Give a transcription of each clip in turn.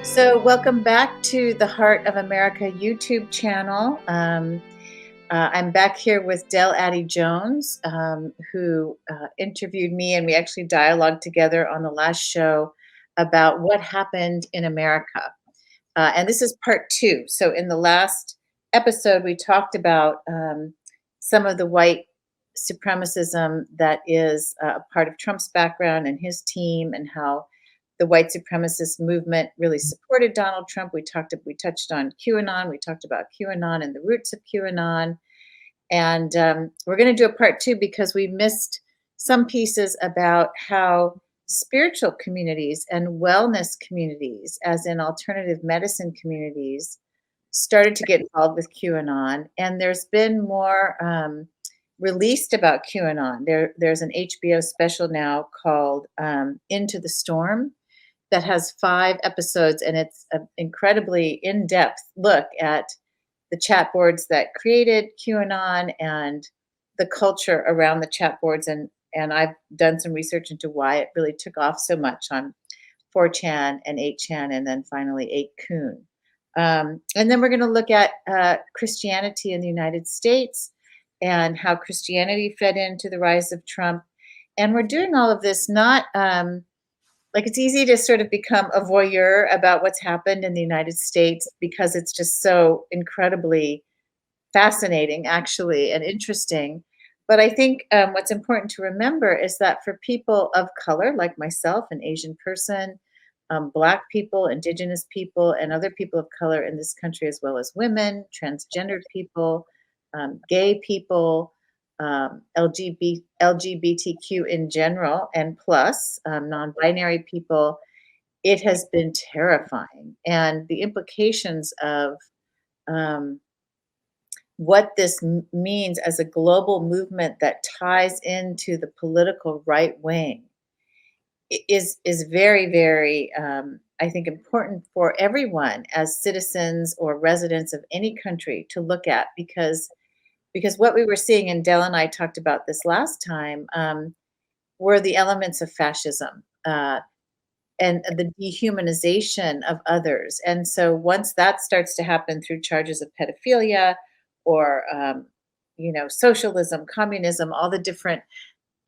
So, welcome back to the Heart of America YouTube channel. I'm back here with Del Addie Jones, who interviewed me, and we actually dialogued together on the last show about what happened in America. And this is part two. So, in the last episode, we talked about some of the white supremacism that is a part of Trump's background and his team, and how the white supremacist movement really supported Donald Trump. We touched on QAnon. We talked about QAnon and the roots of QAnon. And we're going to do a part two because we missed some pieces about how spiritual communities and wellness communities, as in alternative medicine communities, started to get involved with QAnon. And there's been more released about QAnon. There's an HBO special now called Into the Storm that has 5 episodes, and it's an incredibly in-depth look at the chat boards that created QAnon and the culture around the chat boards. And I've done some research into why it really took off so much on 4chan and 8chan, and then finally 8kun. And then we're going to look at Christianity in the United States and how Christianity fed into the rise of Trump. And we're doing all of this not like, it's easy to sort of become a voyeur about what's happened in the United States because it's just so incredibly fascinating, actually, and interesting. But I think what's important to remember is that for people of color, like myself, an Asian person, Black people, Indigenous people, and other people of color in this country, as well as women, transgendered people, gay people, LGBTQ in general, and plus non-binary people, it has been terrifying. And the implications of what this means as a global movement that ties into the political right wing is very, very, I think, important for everyone as citizens or residents of any country to look at, because what we were seeing, and Del and I talked about this last time, were the elements of fascism and the dehumanization of others. And so once that starts to happen through charges of pedophilia or, socialism, communism, all the different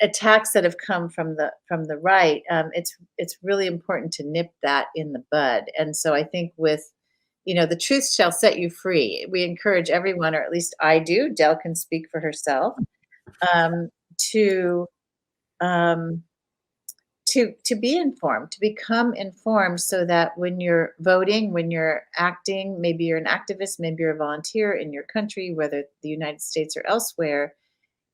attacks that have come from the right, it's really important to nip that in the bud. And so I think with the truth shall set you free. We encourage everyone, or at least I do, Del can speak for herself, to be informed, to become informed, so that when you're voting, when you're acting, maybe you're an activist, maybe you're a volunteer in your country, whether the United States or elsewhere,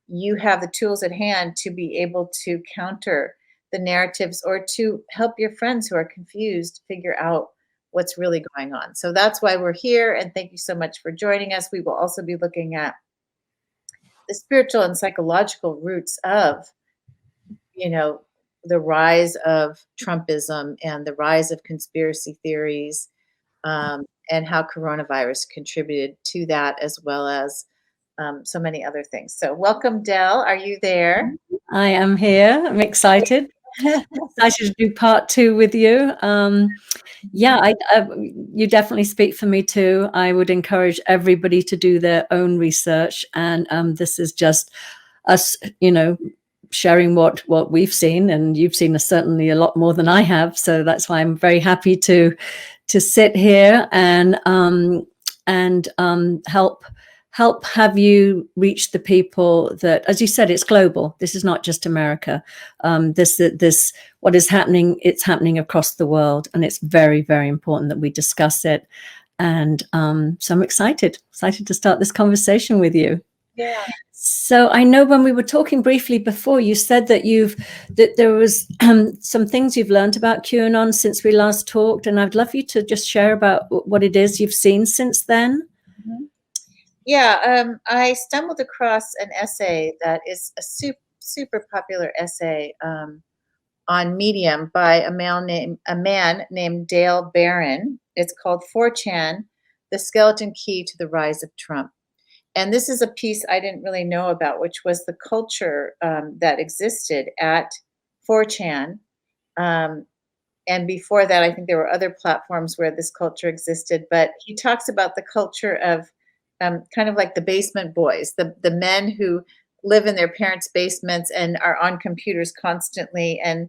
you have the tools at hand to be able to counter the narratives or to help your friends who are confused figure out what's really going on. So that's why we're here, and thank you so much for joining us. We will also be looking at the spiritual and psychological roots of, the rise of Trumpism and the rise of conspiracy theories, and how coronavirus contributed to that, as well as so many other things. So welcome, Del. Are you there? I am here. I'm excited. Excited to do part 2 with you. You definitely speak for me too. I would encourage everybody to do their own research, and this is just us, sharing what we've seen, and you've seen certainly a lot more than I have. So that's why I'm very happy to sit here and help have you reach the people that, as you said, it's global. This is not just America. This what is happening, it's happening across the world, and it's very, very important that we discuss it. And so I'm excited to start this conversation with you. Yeah. So I know when we were talking briefly before, you said that there was some things you've learned about QAnon since we last talked, and I'd love you to just share about what it is you've seen since then. Mm-hmm. Yeah, I stumbled across an essay that is a super popular essay on Medium by a man named Dale Barron. It's called 4chan, The Skeleton Key to the Rise of Trump. And this is a piece I didn't really know about, which was the culture that existed at 4chan and before that, I think there were other platforms where this culture existed. But he talks about the culture of kind of like the basement boys, the men who live in their parents' basements and are on computers constantly and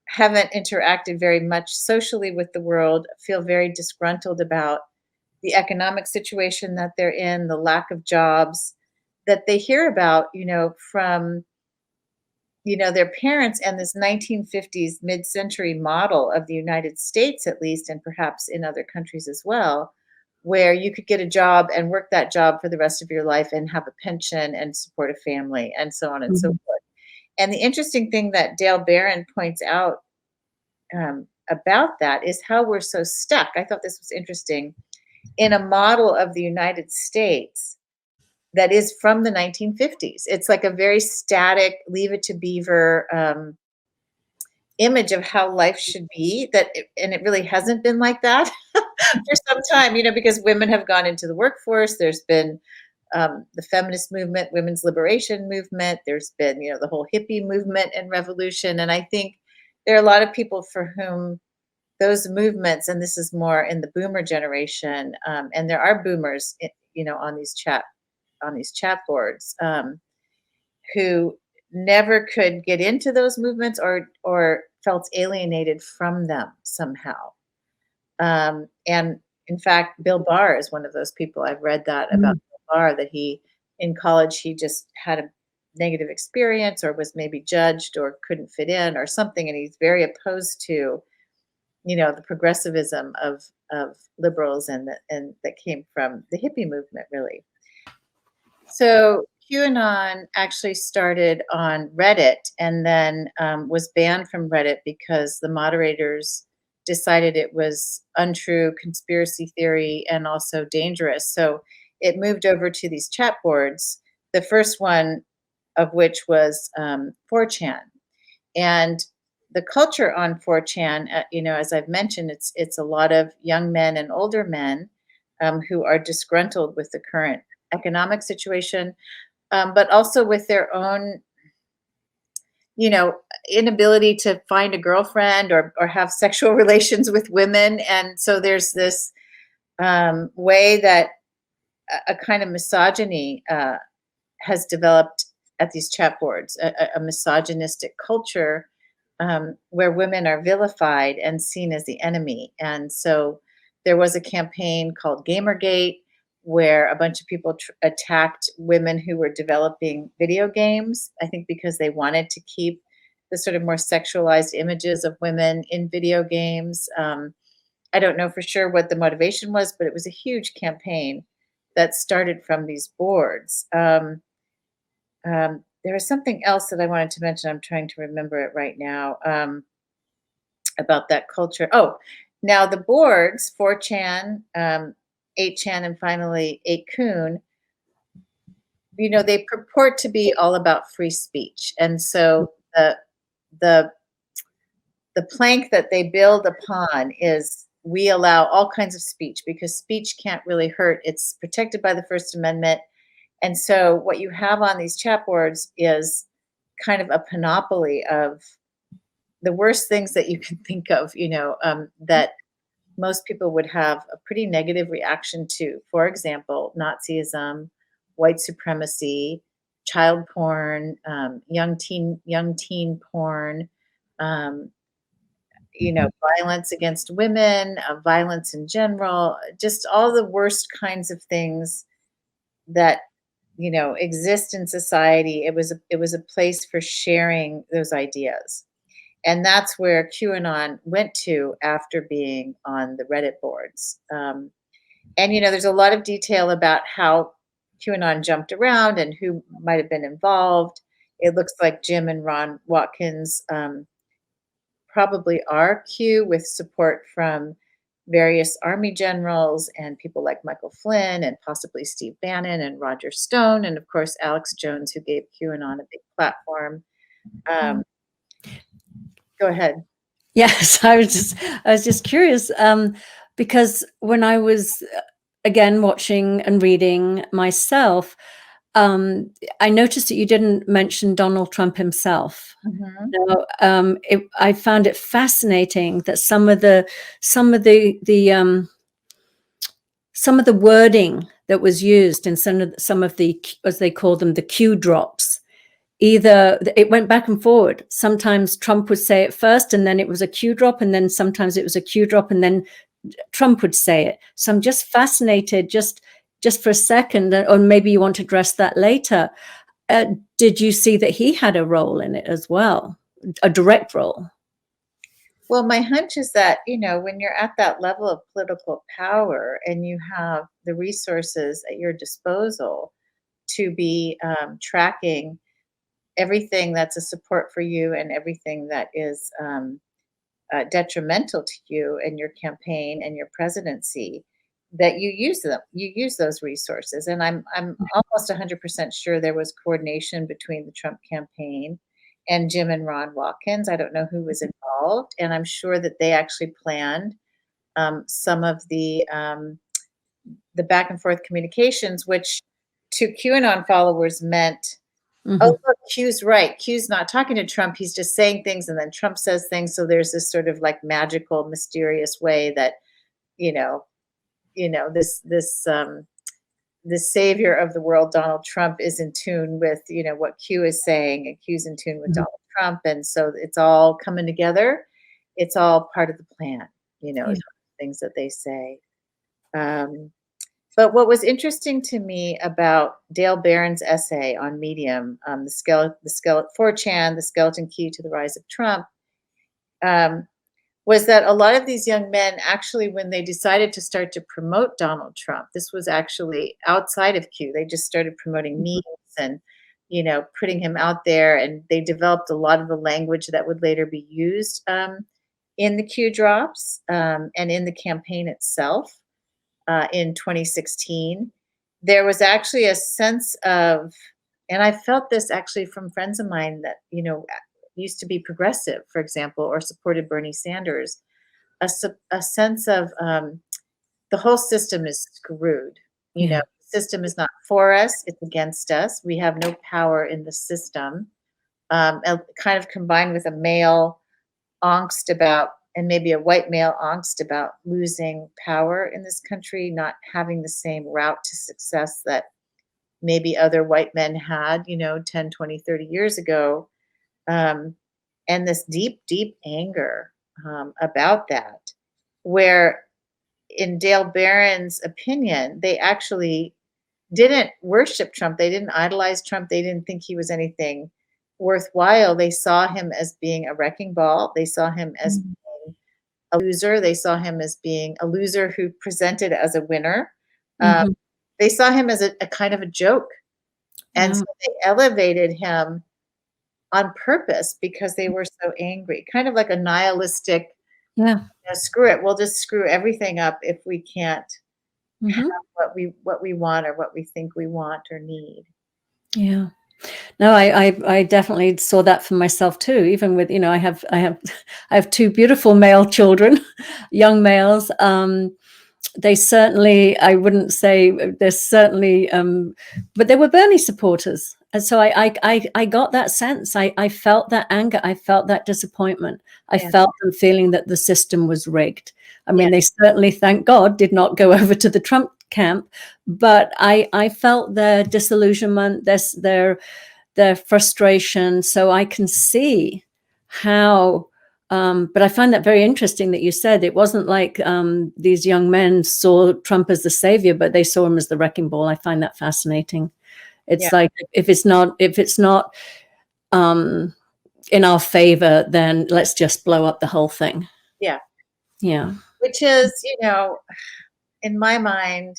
haven't interacted very much socially with the world, feel very disgruntled about the economic situation that they're in, the lack of jobs that they hear about, from their parents, and this 1950s mid-century model of the United States, at least, and perhaps in other countries as well, where you could get a job and work that job for the rest of your life and have a pension and support a family and so on and so Mhm. forth. And the interesting thing that Dale Barron points out about that is how we're so stuck. I thought this was interesting in a model of the United States that is from the 1950s. It's like a very static, leave it to Beaver image of how life should be. And it really hasn't been like that for some time, because women have gone into the workforce. There's been the feminist movement, women's liberation movement. There's been, the whole hippie movement and revolution. And I think there are a lot of people for whom those movements, and this is more in the boomer generation, and there are boomers, on these chat boards, who never could get into those movements or felt alienated from them somehow. And in fact, Bill Barr is one of those people. I've read that about Mm. Bill Barr, that in college, he just had a negative experience or was maybe judged or couldn't fit in or something. And he's very opposed to, the progressivism of liberals and that came from the hippie movement, really. So QAnon actually started on Reddit and then was banned from Reddit because the moderators decided it was untrue, conspiracy theory, and also dangerous. So it moved over to these chat boards, the first one of which was 4chan. And the culture on 4chan, as I've mentioned, it's a lot of young men and older men who are disgruntled with the current economic situation, but also with their own, inability to find a girlfriend or have sexual relations with women. And so there's this way that a kind of misogyny has developed at these chat boards, a misogynistic culture where women are vilified and seen as the enemy. And so there was a campaign called Gamergate where a bunch of people attacked women who were developing video games, I think because they wanted to keep the sort of more sexualized images of women in video games. I don't know for sure what the motivation was, but it was a huge campaign that started from these boards. There was something else that I wanted to mention. I'm trying to remember it right now, about that culture. Oh, now the boards, 4chan, 8chan, and finally 8kun, they purport to be all about free speech. And so the plank that they build upon is we allow all kinds of speech because speech can't really hurt. It's protected by the First Amendment. And so what you have on these chat boards is kind of a panoply of the worst things that you can think of, that most people would have a pretty negative reaction to. For example, Nazism, white supremacy, child porn, young teen porn, violence against women, violence in general, just all the worst kinds of things that exist in society. It was a place for sharing those ideas, and that's where QAnon went to after being on the Reddit boards. And there's a lot of detail about how QAnon jumped around and who might have been involved. It looks like Jim and Ron Watkins probably are Q, with support from various Army generals and people like Michael Flynn and possibly Steve Bannon and Roger Stone, and of course Alex Jones, who gave QAnon a big platform. Go ahead. Yes, I was just curious because when I was again watching and reading myself, I noticed that you didn't mention Donald Trump himself. Mhm. Now, I found it fascinating that some of the wording that was used in some of the, as they call them, the Q drops. Either it went back and forward. Sometimes Trump would say it first, and then it was a Q drop, and then sometimes it was a Q drop, and then Trump would say it. So I'm just fascinated, just for a second, or maybe you want to address that later. Did you see that he had a role in it as well, a direct role? Well, my hunch is that, when you're at that level of political power and you have the resources at your disposal to be tracking everything that's a support for you and everything that is detrimental to you and your campaign and your presidency, that you use those resources. And I'm almost 100% sure there was coordination between the Trump campaign and Jim and Ron Watkins. I don't know who was involved, and I'm sure that they actually planned some of the back and forth communications, which to QAnon followers meant, oh, look, Q's right. Q's not talking to Trump. He's just saying things, and then Trump says things. So there's this sort of like magical, mysterious way that, you know, the savior of the world, Donald Trump, is in tune with, what Q is saying, and Q's in tune with Donald Trump. And so it's all coming together. It's all part of the plan, is one of the things that they say. But what was interesting to me about Dale Barron's essay on Medium, the skeleton 4chan, the skeleton key to the rise of Trump, was that a lot of these young men actually, when they decided to start to promote Donald Trump, this was actually outside of Q. They just started promoting memes and, putting him out there, and they developed a lot of the language that would later be used in the Q drops and in the campaign itself. In 2016, there was actually a sense of, and I felt this actually from friends of mine that, used to be progressive, for example, or supported Bernie Sanders, a sense of the whole system is screwed. The system is not for us, it's against us. We have no power in the system. Kind of combined with a male angst about, and maybe a white male angst about losing power in this country, not having the same route to success that maybe other white men had, 10, 20, 30 years ago. And this deep, deep anger about that, where in Dale Barron's opinion, they actually didn't worship Trump. They didn't idolize Trump. They didn't think he was anything worthwhile. They saw him as being a wrecking ball. They saw him as being a loser. They saw him as being a loser who presented as a winner. They saw him as a kind of a joke. And so they elevated him on purpose because they were so angry, kind of like a nihilistic, screw it. We'll just screw everything up if we can't have what we want or what we think we want or need. Yeah. No, I definitely saw that for myself too. Even with, I have two beautiful male children, young males. They certainly, I wouldn't say they're certainly, but they were Bernie supporters. And so I got that sense. I felt that anger. I felt that disappointment. I felt them feeling that the system was rigged. I mean, they certainly, thank God, did not go over to the Trump camp, but I felt their disillusionment, their frustration. So I can see how, but I find that very interesting that you said it wasn't like these young men saw Trump as the savior, but they saw him as the wrecking ball. I find that fascinating. It's like, if it's not in our favor, then let's just blow up the whole thing. Yeah. Yeah. Which is, in my mind,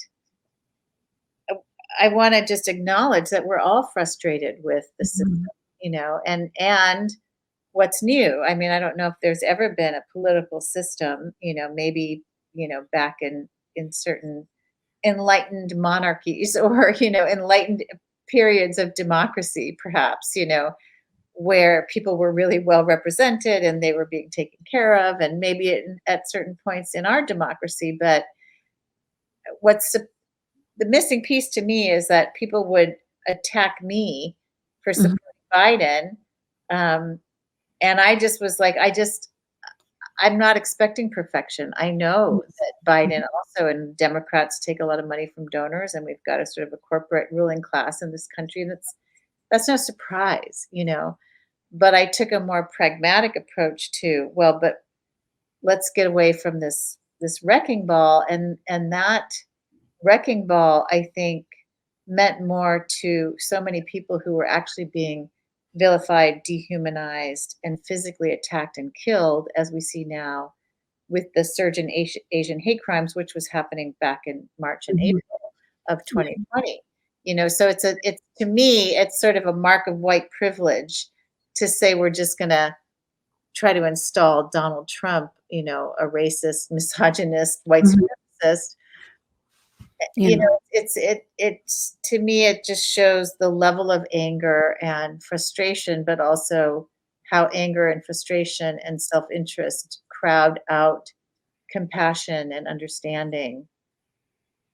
I want to just acknowledge that we're all frustrated with the system, and what's new. I mean, I don't know if there's ever been a political system, maybe, back in certain enlightened monarchies or, enlightened periods of democracy, perhaps, where people were really well represented and they were being taken care of, and maybe at certain points in our democracy. But what's the missing piece to me is that people would attack me for Mhm. supporting Biden. And I just was like, I'm not expecting perfection. I know that Biden also and Democrats take a lot of money from donors, and we've got a sort of a corporate ruling class in this country. And that's no surprise, But I took a more pragmatic approach to, well, but let's get away from this wrecking ball. And that wrecking ball, I think, meant more to so many people who were actually being vilified, dehumanized, and physically attacked and killed, as we see now with the surge in Asian hate crimes, which was happening back in March and Mhm. April of 2020. So it's to me, it's sort of a mark of white privilege to say we're just going to try to install Donald Trump, a racist, misogynist, white Mhm. supremacist. Yeah. It's to me, it just shows the level of anger and frustration, but also how anger and frustration and self-interest crowd out compassion and understanding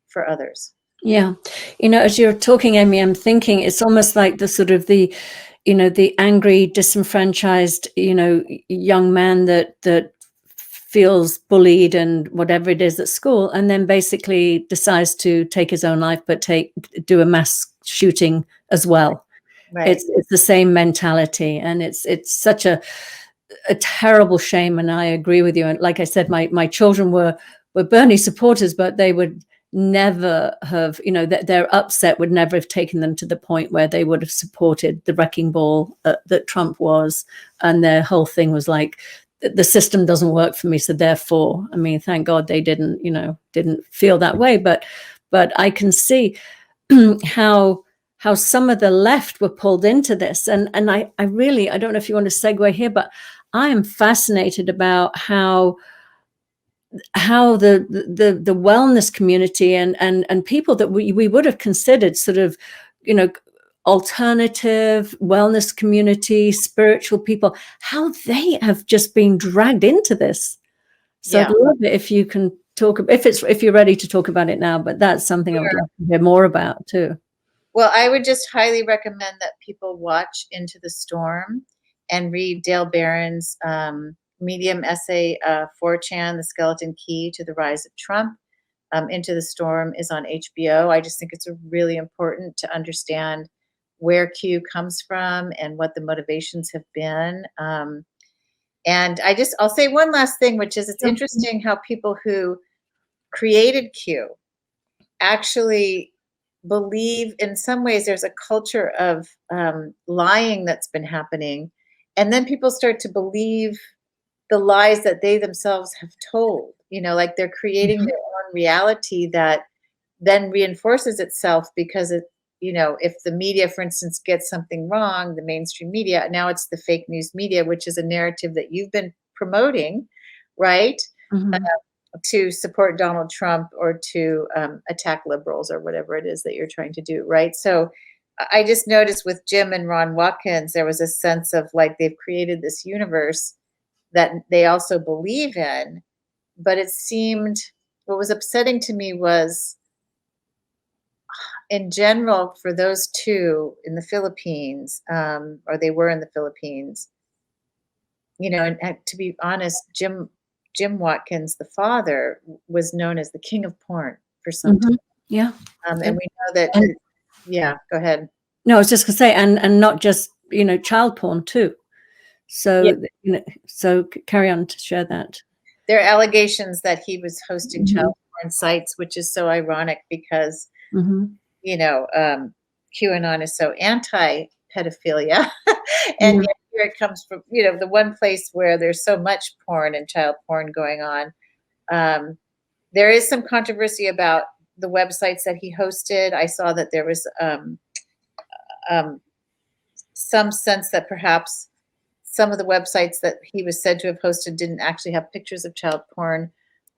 for others. Yeah. As you're talking, Amy, I'm thinking it's almost like the sort of the angry, disenfranchised, young man that feels bullied and whatever it is at school, and then basically decides to take his own life, but do a mass shooting as well. Right. It's the same mentality, and it's such a terrible shame. And I agree with you. And like I said, my children were Bernie supporters, but they would never have, that their upset would never have taken them to the point where they would have supported the wrecking ball that Trump was. And their whole thing was like, the system doesn't work for me, so therefore, I mean, thank God they didn't feel that way. But I can see how some of the left were pulled into this. And I really, I don't know if you want to segue here, but I am fascinated about how the wellness community and people that we would have considered sort of, alternative wellness community, spiritual people, how they have just been dragged into this. So Yeah. I'd love it if you can talk, if you're ready to talk about it now, but that's something I would Sure. love to hear more about too. Well, I would just highly recommend that people watch Into the Storm and read Dale Barron's medium essay, 4chan, The Skeleton Key to the Rise of Trump. Into the Storm is on HBO. I just think it's really important to understand where Q comes from and what the motivations have been. And I'll say one last thing, which is it's interesting how people who created Q actually believe, in some ways there's a culture of lying that's been happening, and then people start to believe the lies that they themselves have told, like they're creating their own reality that then reinforces itself because if the media, for instance, gets something wrong, the mainstream media, now it's the fake news media, which is a narrative that you've been promoting, right? Mhm. To support Donald Trump or to attack liberals or whatever it is that you're trying to do, right? So I just noticed with Jim and Ron Watkins, there was a sense of like they've created this universe that they also believe in, but it seemed, what was upsetting to me was, in general, for those two in the Philippines, or they were in the Philippines, and to be honest, Jim Watkins, the father, was known as the king of porn for some time. Mhm. Yeah. And we know that, And yeah, go ahead. no, I was just gonna say, and not just, child porn too. Yeah, So, so carry on to share that. there are allegations that he was hosting Mhm. child porn sites, which is so ironic because, Mhm. you know, um, QAnon is so anti-pedophilia, and Yeah. yet here it comes from, the one place where there's so much porn and child porn going on. Um, there is some controversy about the websites that he hosted. I saw that there was um, some sense that perhaps some of the websites that he was said to have hosted didn't actually have pictures of child porn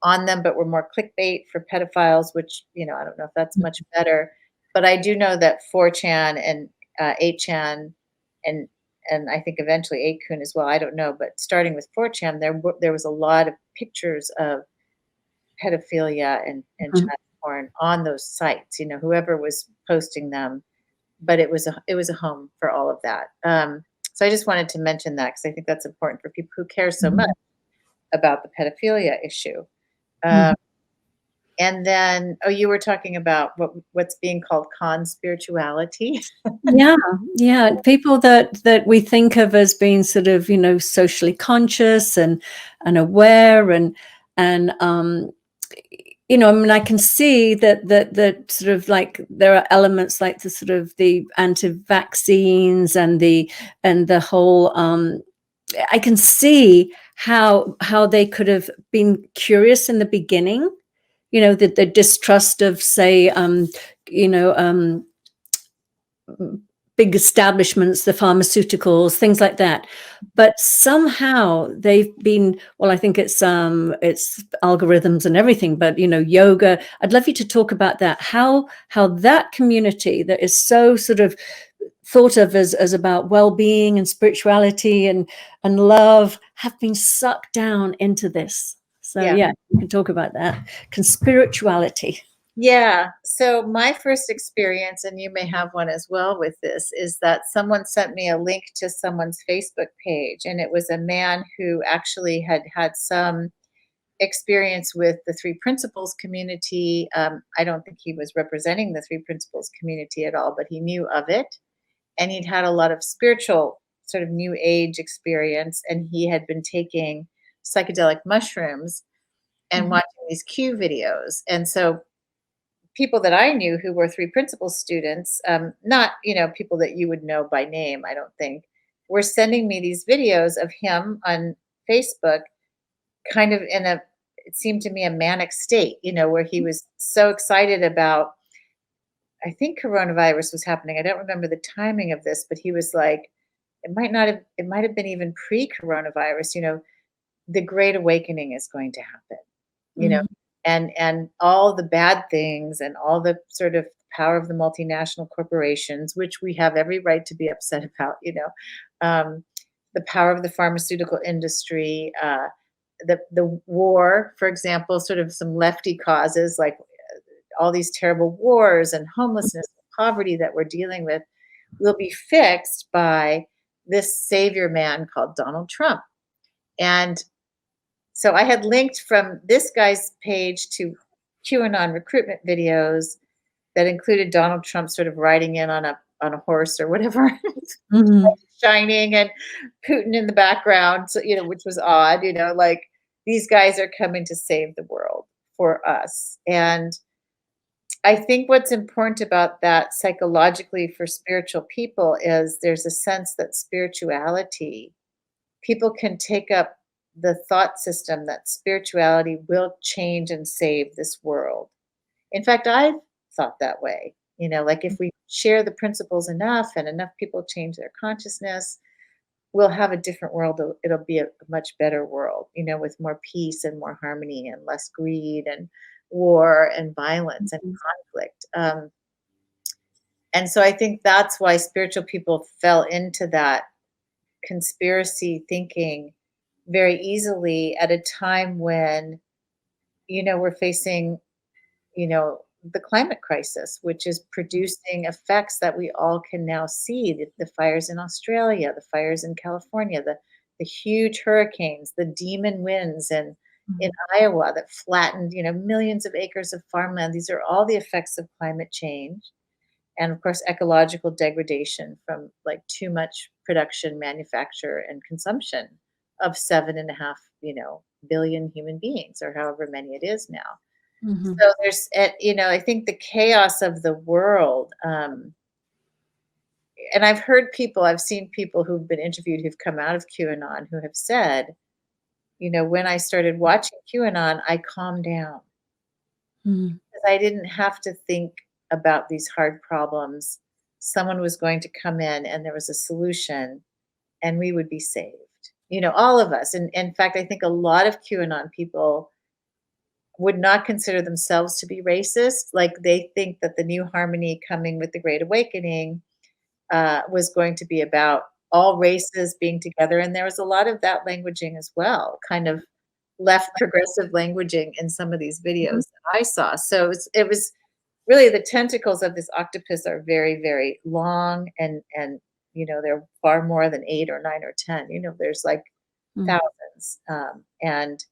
on them, but were more clickbait for pedophiles, which, I don't know if that's much better. But I do know that 4chan and 8chan and I think eventually 8kun as well. I don't know, but starting with 4chan, there was a lot of pictures of pedophilia and Mhm. child porn on those sites. Whoever was posting them but it was a home for all of that. So I just wanted to mention that because I think that's important for people who care so much Mhm. about the pedophilia issue. Mhm. Um, and then, oh, you were talking about what's being called conspirituality. Yeah, yeah. People that we think of as being sort of, socially conscious and aware and I mean, I can see that sort of like there are elements like the sort of the anti-vaccines and the whole. I can see how they could have been curious in the beginning. The distrust of, say, you know. Big establishments, the pharmaceuticals, things like that. But somehow they've been, well, I think it's algorithms and everything, but yoga. I'd love you to talk about that. How that community that is so sort of thought of as about well-being and spirituality and love have been sucked down into this. So Yeah. yeah, you can talk about that. Conspirituality. Yeah. So my first experience, and you may have one as well with this, is that someone sent me a link to someone's Facebook page, and it was a man who actually had some experience with the Three Principles community. I don't think he was representing the Three Principles community at all, but he knew of it, and he'd had a lot of spiritual sort of new age experience, and he had been taking psychedelic mushrooms and Mhm. watching these Q videos. And so people that I knew who were Three Principles students, not people that you would know by name, I don't think, were sending me these videos of him on Facebook, kind of in a, it seemed to me, a manic state, where he was so excited about, I think coronavirus was happening. I don't remember the timing of this, but he was like, it might have been even pre-coronavirus, the Great Awakening is going to happen, you know, Mhm. and all the bad things and all the sort of power of the multinational corporations, which we have every right to be upset about, the power of the pharmaceutical industry, the war, for example, sort of some lefty causes like all these terrible wars and homelessness and poverty that we're dealing with will be fixed by this savior man called Donald Trump. And so I had linked from this guy's page to QAnon recruitment videos that included Donald Trump sort of riding in on a horse or whatever, Mhm. shining, and Putin in the background, so, which was odd, like these guys are coming to save the world for us. And I think what's important about that psychologically for spiritual people is there's a sense that spirituality, people can take up the thought system that spirituality will change and save this world. In fact, I've thought that way. Like if we share the principles enough and enough people change their consciousness, we'll have a different world. It'll be a much better world, with more peace and more harmony and less greed and war and violence and Mhm. conflict. And so I think that's why spiritual people fell into that conspiracy thinking very easily at a time when, we're facing, you know, the climate crisis, which is producing effects that we all can now see, the fires in Australia, the fires in California, the huge hurricanes, the demon winds in Mhm. Iowa that flattened, millions of acres of farmland. These are all the effects of climate change. And of course, ecological degradation from like too much production, manufacture, and consumption of 7.5, billion human beings, or however many it is now. Mhm. So I think the chaos of the world, and I've seen people who've been interviewed who've come out of QAnon who have said, when I started watching QAnon, I calmed down Mhm. because I didn't have to think about these hard problems. Someone was going to come in and there was a solution and we would be saved. All of us. And in fact, I think a lot of QAnon people would not consider themselves to be racist. Like they think that the new harmony coming with the Great Awakening was going to be about all races being together. And there was a lot of that languaging as well, kind of left progressive languaging in some of these videos Mhm. that I saw. So it was really the tentacles of this octopus are very, very long, and they're far more than 8 or 9 or 10. There's like Mm. thousands. And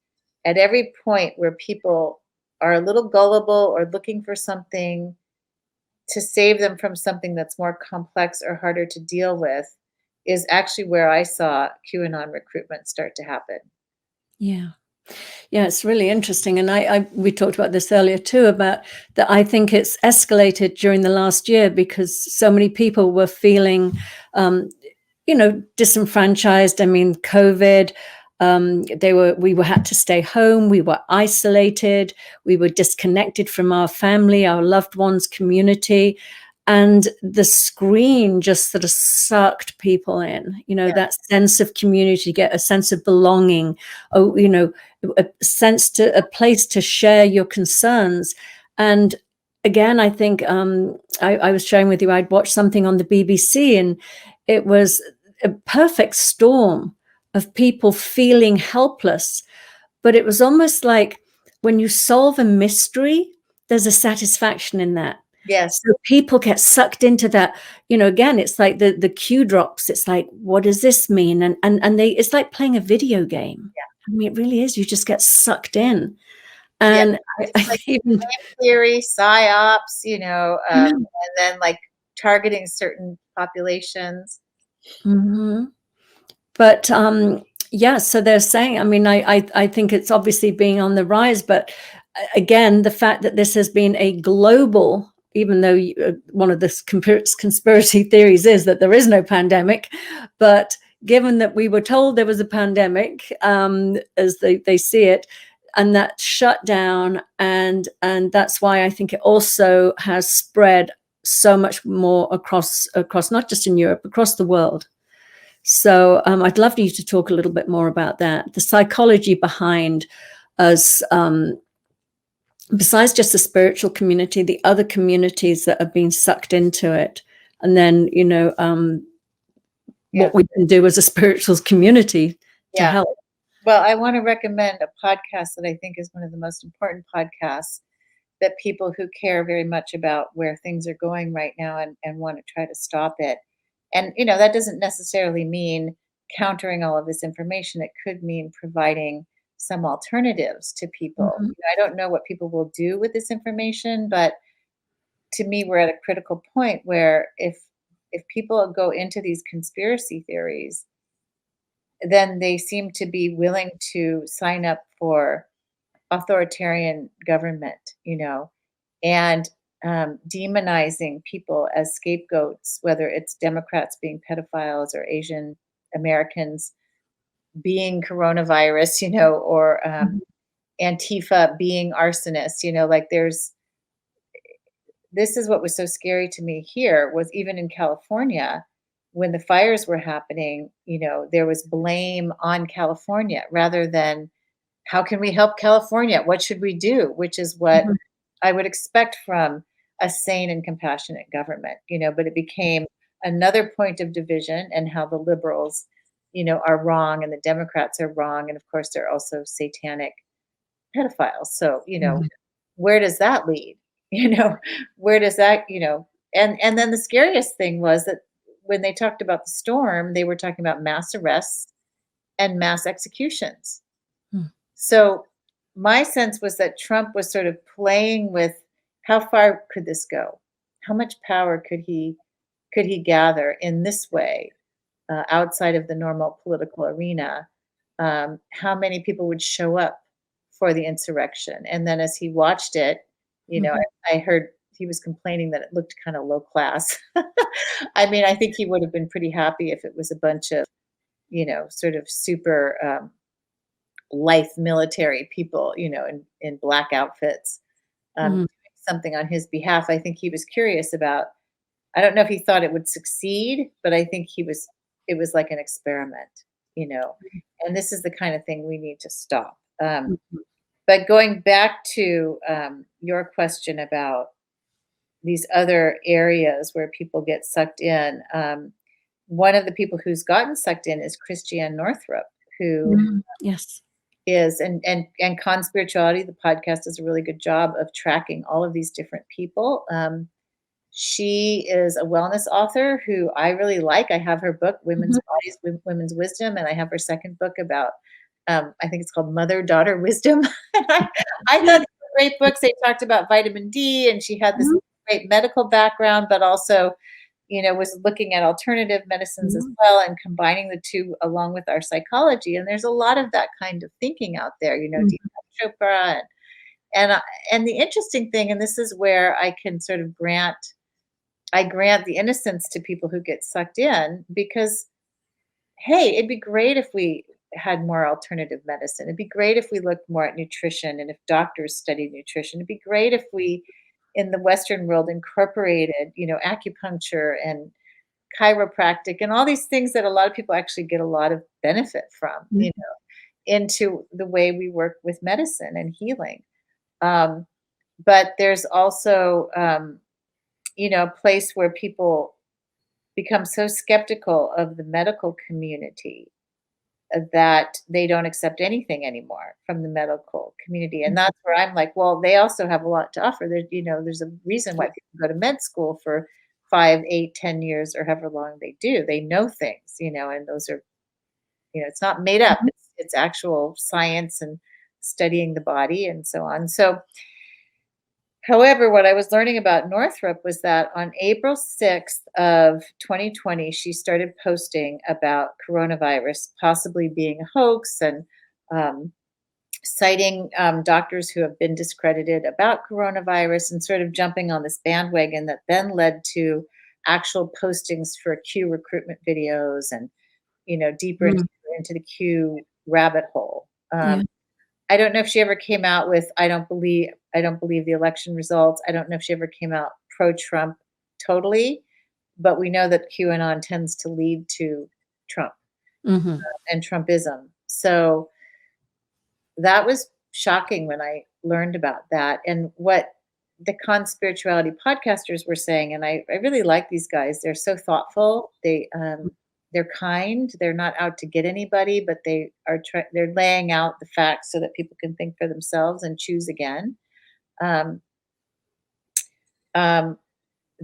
at every point where people are a little gullible or looking for something to save them from something that's more complex or harder to deal with is actually where I saw QAnon recruitment start to happen. Yeah. Yeah, it's really interesting. And we talked about this earlier too, about that. I think it's escalated during the last year because so many people were feeling, disenfranchised. I mean, COVID, we had to stay home. We were isolated. We were disconnected from our family, our loved ones, community. And the screen just sort of sucked people in, Yeah. that sense of community, get a sense of belonging, a place to share your concerns. And again, I think I was sharing with you, I'd watched something on the BBC, and it was a perfect storm of people feeling helpless. But it was almost like when you solve a mystery, there's a satisfaction in that. Yes. So people get sucked into that. Again, it's like the cue drops. It's like, what does this mean? And it's like playing a video game. Yeah. I mean, it really is. You just get sucked in. And It's like game theory, psyops, and then like targeting certain populations. Mm-hmm. But yeah, so they're saying, I mean, I think it's obviously being on the rise, but again, the fact that this has been a global, even though one of the conspiracy theories is that there is no pandemic, but given that we were told there was a pandemic, as they see it, and that shut down, and that's why I think it also has spread so much more across not just in Europe, across the world. So I'd love you to talk a little bit more about that, the psychology behind us, besides just the spiritual community, the other communities that are being sucked into it, and then what we can do as a spiritual community to help. Well, I want to recommend a podcast that I think is one of the most important podcasts that people who care very much about where things are going right now and want to try to stop it. And, that doesn't necessarily mean countering all of this information. It could mean providing some alternatives to people. Mm-hmm. I don't know what people will do with this information, but to me, we're at a critical point where if people go into these conspiracy theories, then they seem to be willing to sign up for authoritarian government, and demonizing people as scapegoats, whether it's Democrats being pedophiles or Asian Americans being coronavirus, or Antifa being arsonists, like this is what was so scary to me here was even in California when the fires were happening, there was blame on California rather than how can we help California? What should we do? Which is what I would expect from a sane and compassionate government, but it became another point of division and how the liberals, are wrong and the Democrats are wrong. And of course, they're also satanic pedophiles. So, where does that lead? Where does that, and then the scariest thing was that when they talked about the storm, they were talking about mass arrests and mass executions. So my sense was that Trump was sort of playing with how far could this go? How much power could he gather in this way outside of the normal political arena? How many people would show up for the insurrection? And then as he watched it, I heard he was complaining that it looked kind of low class. I mean, I think he would have been pretty happy if it was a bunch of, sort of super life military people, in black outfits, doing something on his behalf. I think he was curious about, I don't know if he thought it would succeed, but I think it was like an experiment, and this is the kind of thing we need to stop. But going back to your question about these other areas where people get sucked in, one of the people who's gotten sucked in is Christiane Northrup, who yes, is. And Conspirituality, the podcast, does a really good job of tracking all of these different people. She is a wellness author who I really like. I have her book, Women's Bodies, Women's Wisdom, and I have her second book about, I think it's called Mother-Daughter Wisdom. I thought they were great books. They talked about vitamin D, and she had this great medical background, but also, was looking at alternative medicines as well and combining the two along with our psychology. And there's a lot of that kind of thinking out there, Deepak Chopra. And the interesting thing, and this is where I can sort of grant the innocence to people who get sucked in, because, hey, it'd be great if we had more alternative medicine. It'd be great if we looked more at nutrition and if doctors studied nutrition. It'd be great if we, in the Western world, incorporated, acupuncture and chiropractic and all these things that a lot of people actually get a lot of benefit from, into the way we work with medicine and healing. But there's also, a place where people become so skeptical of the medical community that they don't accept anything anymore from the medical community. And that's where I'm like, well, they also have a lot to offer. There's a reason why people go to med school for 5, 8, 10 years or however long they do. They know things, and those are, it's not made up. It's actual science and studying the body and so on. So, however, what I was learning about Northrup was that on April 6th of 2020, she started posting about coronavirus possibly being a hoax and citing doctors who have been discredited about coronavirus and sort of jumping on this bandwagon that then led to actual postings for Q recruitment videos and, deeper into the Q rabbit hole. I don't know if she ever came out with, I don't believe the election results. I don't know if she ever came out pro-Trump totally, but we know that QAnon tends to lead to Trump and Trumpism. So that was shocking when I learned about that. And what the Conspirituality podcasters were saying, and I really like these guys. They're so thoughtful. They're kind. They're not out to get anybody, but they're laying out the facts so that people can think for themselves and choose again.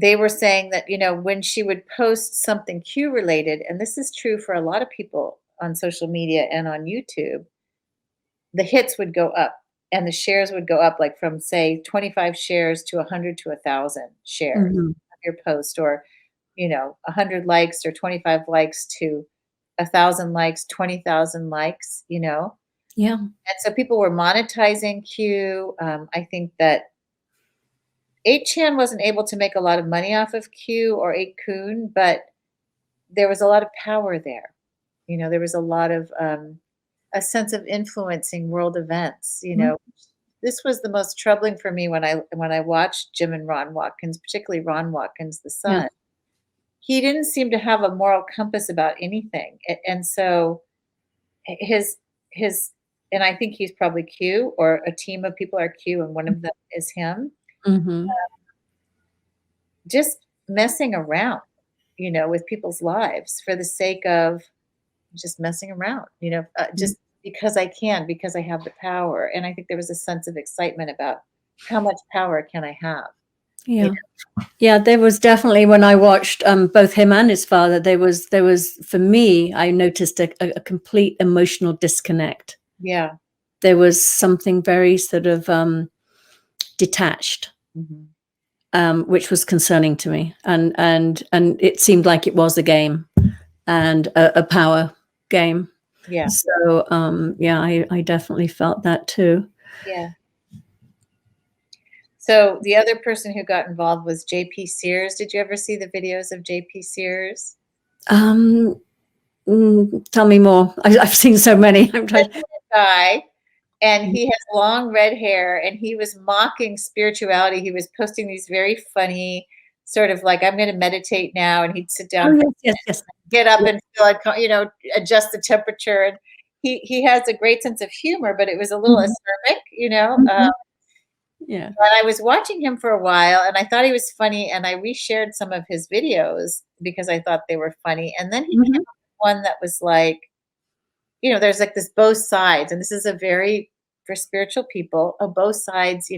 They were saying that, when she would post something Q related, and this is true for a lot of people on social media and on YouTube, the hits would go up and the shares would go up, like from, say, 25 shares to 100 to 1,000 shares of your post, or 100 likes or 25 likes to 1,000 likes, 20,000 likes, Yeah. And so people were monetizing Q. I think that 8chan wasn't able to make a lot of money off of Q or 8kun, but there was a lot of power there. There was a lot of a sense of influencing world events. This was the most troubling for me when I watched Jim and Ron Watkins, particularly Ron Watkins, the son. Yeah. He didn't seem to have a moral compass about anything. And so his, and I think he's probably Q, or a team of people are Q, and one of them is him. Just messing around, with people's lives for the sake of just messing around, just because I can, because I have the power. And I think there was a sense of excitement about how much power can I have. Yeah. Yeah, there was definitely, when I watched both him and his father, there was for me, I noticed a complete emotional disconnect. Yeah. There was something very sort of detached, which was concerning to me. And it seemed like it was a game and a power game. Yeah. So, I definitely felt that too. Yeah. So the other person who got involved was JP Sears. Did you ever see the videos of JP Sears? Tell me more. I've seen so many. I'm trying. Guy, and he has long red hair, and he was mocking spirituality. He was posting these very funny, sort of like, I'm going to meditate now, and he'd sit down, yes. Get up and feel, adjust the temperature. And he has a great sense of humor, but it was a little acerbic, Yeah. But I was watching him for a while, and I thought he was funny, and I reshared some of his videos because I thought they were funny. And then he came up with one that was like, there's like this both sides, and this is a very, for spiritual people, both sides,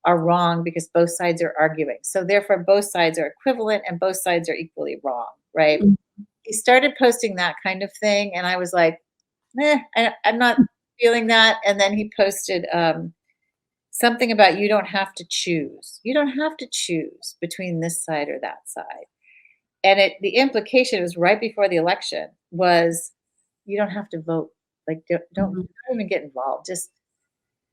are wrong because both sides are arguing. So therefore, both sides are equivalent and both sides are equally wrong, right? Mhm. He started posting that kind of thing, and I was like, I'm not feeling that. And then he posted something about you don't have to choose. You don't have to choose between this side or that side. And the implication was right before the election was you don't have to vote. Like don't Mhm. even get involved. Just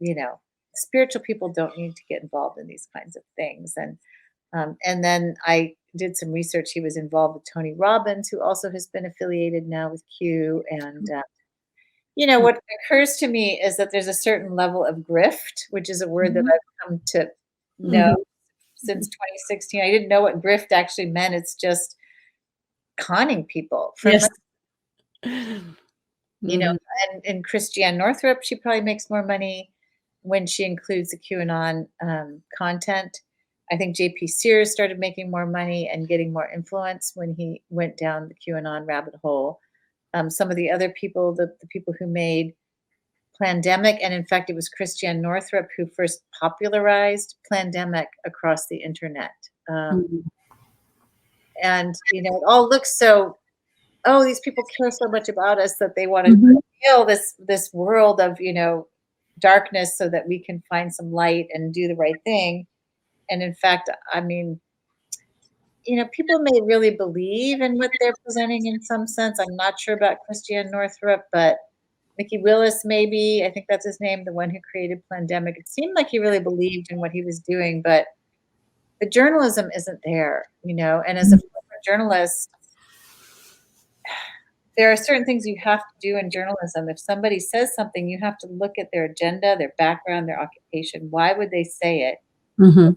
you know, spiritual people don't need to get involved in these kinds of things. And then I did some research. He was involved with Tony Robbins, who also has been affiliated now with Q. And what occurs to me is that there's a certain level of grift, which is a word that Mhm. I've come to know Mhm. since 2016. I didn't know what grift actually meant. It's just conning people for Yes. money, you know. Mhm. And Christiane Northrup, she probably makes more money when she includes the QAnon content. I think JP Sears started making more money and getting more influence when he went down the QAnon rabbit hole. Some of the other people, the people who made Plandemic, and in fact, it was Christiane Northrup who first popularized Plandemic across the internet. Mhm. And it all looks so. Oh, these people care so much about us that they want to Mhm. heal this world of darkness so that we can find some light and do the right thing. And in fact, I mean, people may really believe in what they're presenting in some sense. I'm not sure about Christiane Northrup, but Mickey Willis, maybe, I think that's his name, the one who created Plandemic. It seemed like he really believed in what he was doing, but the journalism isn't there, and as a former journalist, there are certain things you have to do in journalism. If somebody says something, you have to look at their agenda, their background, their occupation. Why would they say it? Mhm.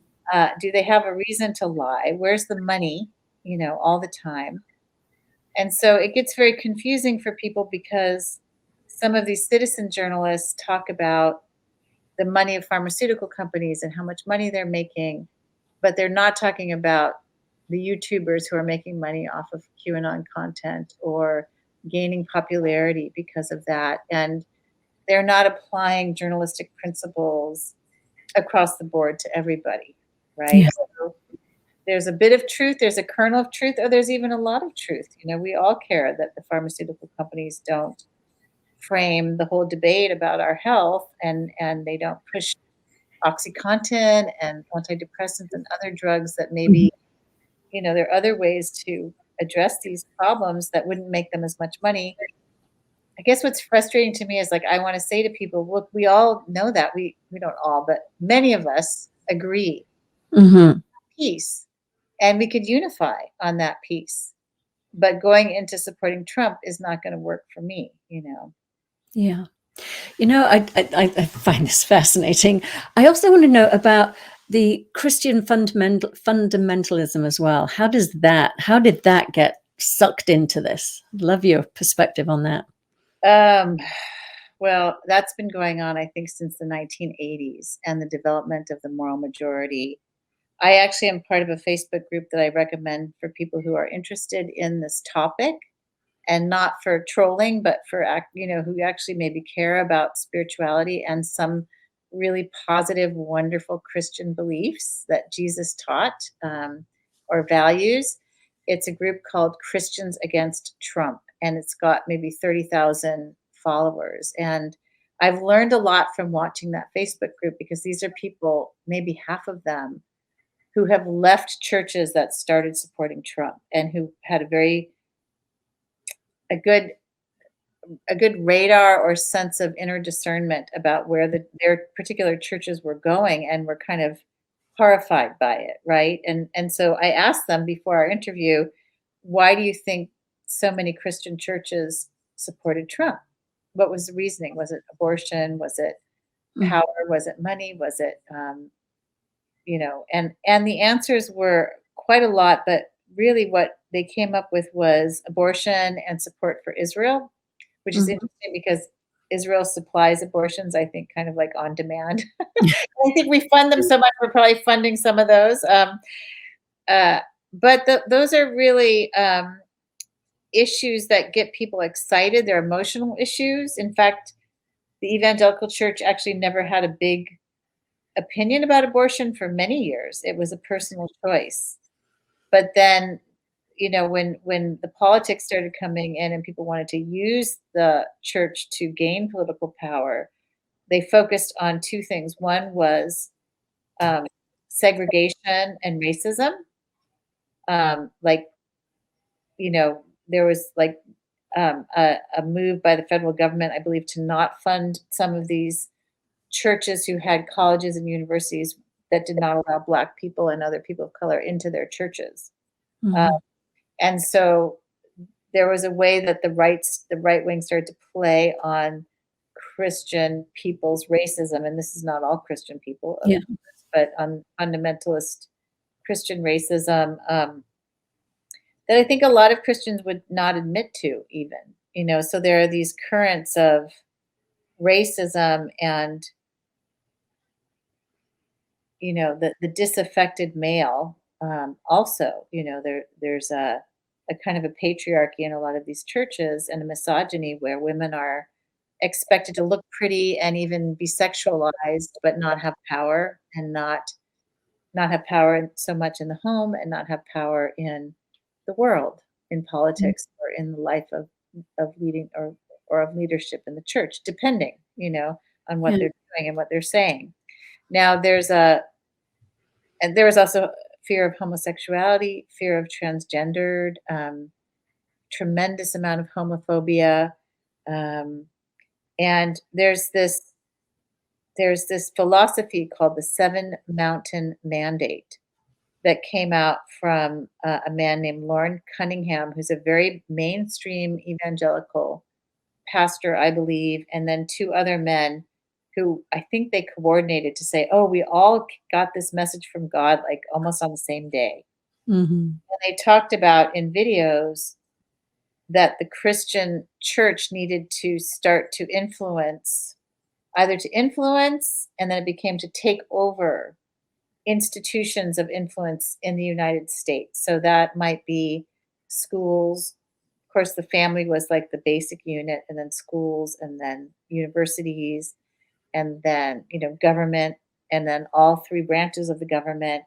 Do they have a reason to lie? Where's the money? All the time. And so it gets very confusing for people because some of these citizen journalists talk about the money of pharmaceutical companies and how much money they're making, but they're not talking about the YouTubers who are making money off of QAnon content or gaining popularity because of that. And they're not applying journalistic principles across the board to everybody, right? Yeah. So there's a bit of truth, there's a kernel of truth, or there's even a lot of truth. We all care that the pharmaceutical companies don't frame the whole debate about our health, and they don't push OxyContin and antidepressants and other drugs that Mhm. maybe, there are other ways to address these problems that wouldn't make them as much money. I guess what's frustrating to me is like I want to say to people, look, we all know that we don't all, but many of us agree Mhm. peace, and we could unify on that piece. But going into supporting Trump is not going to work for me. Yeah. I find this fascinating. I also want to know about the Christian fundamentalism as well. How did that get sucked into this? Love your perspective on that. Um, well, that's been going on, I think, since the 1980s and the development of the moral majority. I actually am part of a Facebook group that I recommend for people who are interested in this topic and not for trolling, but for who actually maybe care about spirituality and some really positive, wonderful Christian beliefs that Jesus taught, or values. It's a group called Christians Against Trump, and it's got maybe 30,000 followers. And I've learned a lot from watching that Facebook group because these are people, maybe half of them, who have left churches that started supporting Trump and who had a good a good radar or sense of inner discernment about where their particular churches were going, and were kind of horrified by it, right? And so I asked them before our interview, why do you think so many Christian churches supported Trump? What was the reasoning? Was it abortion? Was it Mm. power? Was it money? Was it and the answers were quite a lot, but really what they came up with was abortion and support for Israel, which is Mhm. interesting because Israel supplies abortions, I think, kind of like on demand. I think we fund them so much, we're probably funding some of those. Uh, but those are really issues that get people excited. They're emotional issues. In fact, the evangelical church actually never had a big opinion about abortion for many years. It was a personal choice. But then, when the politics started coming in and people wanted to use the church to gain political power, they focused on two things. One was segregation and racism. Like, there was like a move by the federal government, I believe, to not fund some of these churches who had colleges and universities that did not allow Black people and other people of color into their churches. Mhm. And so there was a way that the right wing started to play on Christian people's racism, and this is not all Christian people, of Yeah. course, but on fundamentalist Christian racism that I think a lot of Christians would not admit to, even. So there are these currents of racism and the disaffected male. Also, there's a kind of a patriarchy in a lot of these churches and a misogyny where women are expected to look pretty and even be sexualized, but not have power, and not have power so much in the home, and not have power in the world, in Mm. politics, or in the life of leading, or of leadership in the church, depending, on what Yeah. they're doing and what they're saying. Now there was also fear of homosexuality, fear of transgendered, tremendous amount of homophobia, um, and there's this philosophy called the Seven Mountain Mandate that came out from a man named Lauren Cunningham, who's a very mainstream evangelical pastor, I believe, and then two other men who I think they coordinated to say, "Oh, we all got this message from God like almost on the same day." Mhm. And they talked about in videos that the Christian church needed to start to influence, either to influence, and then it became to take over institutions of influence in the United States. So that might be schools. Of course, the family was like the basic unit, and then schools, and then universities, and then, government, and then all three branches of the government.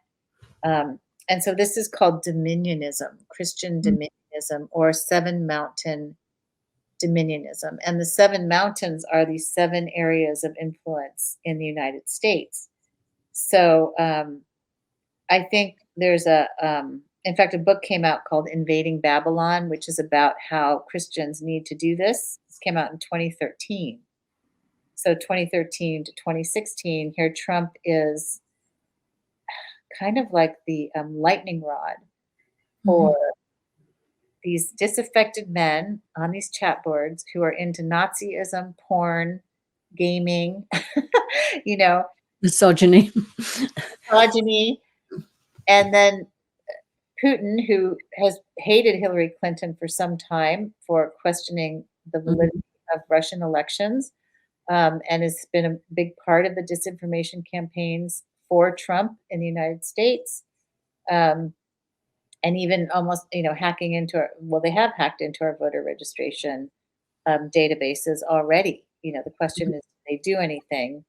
And so this is called Dominionism, Christian Mm. Dominionism, or Seven Mountain Dominionism. And the seven mountains are these seven areas of influence in the United States. So I think there's in fact, a book came out called Invading Babylon, which is about how Christians need to do this. This came out in 2013. So 2013 to 2016, here Trump is kind of like the lightning rod Mhm. for these disaffected men on these chat boards who are into Nazism, porn, gaming, you know, Misogyny. misogyny, and then Putin, who has hated Hillary Clinton for some time for questioning the Mhm. validity of Russian elections, and has been a big part of the disinformation campaigns for Trump in the United States. Um, and even almost, hacking into they have hacked into our voter registration databases already. The question is, did they do anything?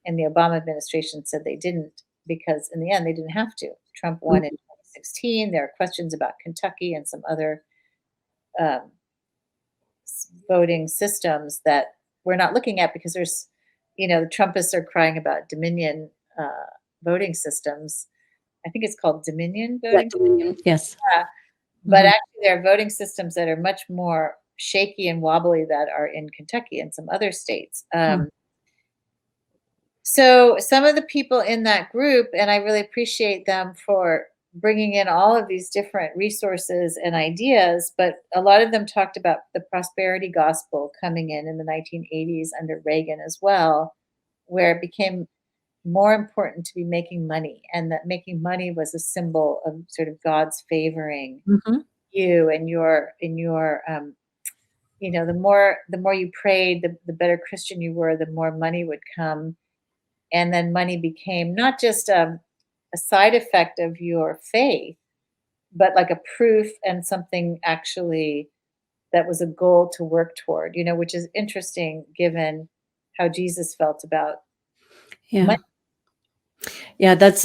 And the Obama administration said they didn't, because in the end, they didn't have to. Trump won in Mhm. 2016. There are questions about Kentucky and some other um, voting systems that we're not looking at, because the Trumpists are crying about Dominion voting systems. I think it's called Dominion Yeah, voting. Dominion. Yes. Yeah. But Mhm. actually, there are voting systems that are much more shaky and wobbly that are in Kentucky and some other states. Mm. So some of the people in that group, and I really appreciate them for bringing in all of these different resources and ideas, but a lot of them talked about the prosperity gospel coming in the 1980s under Reagan as well, where it became more important to be making money, and that making money was a symbol of sort of God's favoring Mhm. you and your the more you prayed, the better Christian you were, the more money would come. And then money became not just a side effect of your faith, but like a proof and something actually that was a goal to work toward, which is interesting given how Jesus felt about Yeah. money. Yeah, that's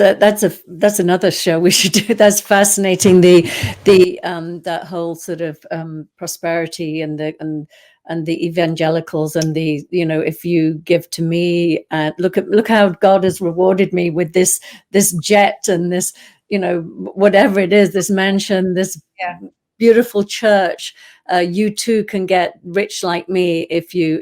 another show we should do. That's fascinating. That whole sort of prosperity and the evangelicals and if you give to me, look how God has rewarded me with this jet and this whatever it is, this mansion, this Yeah. beautiful church. You too can get rich like me if you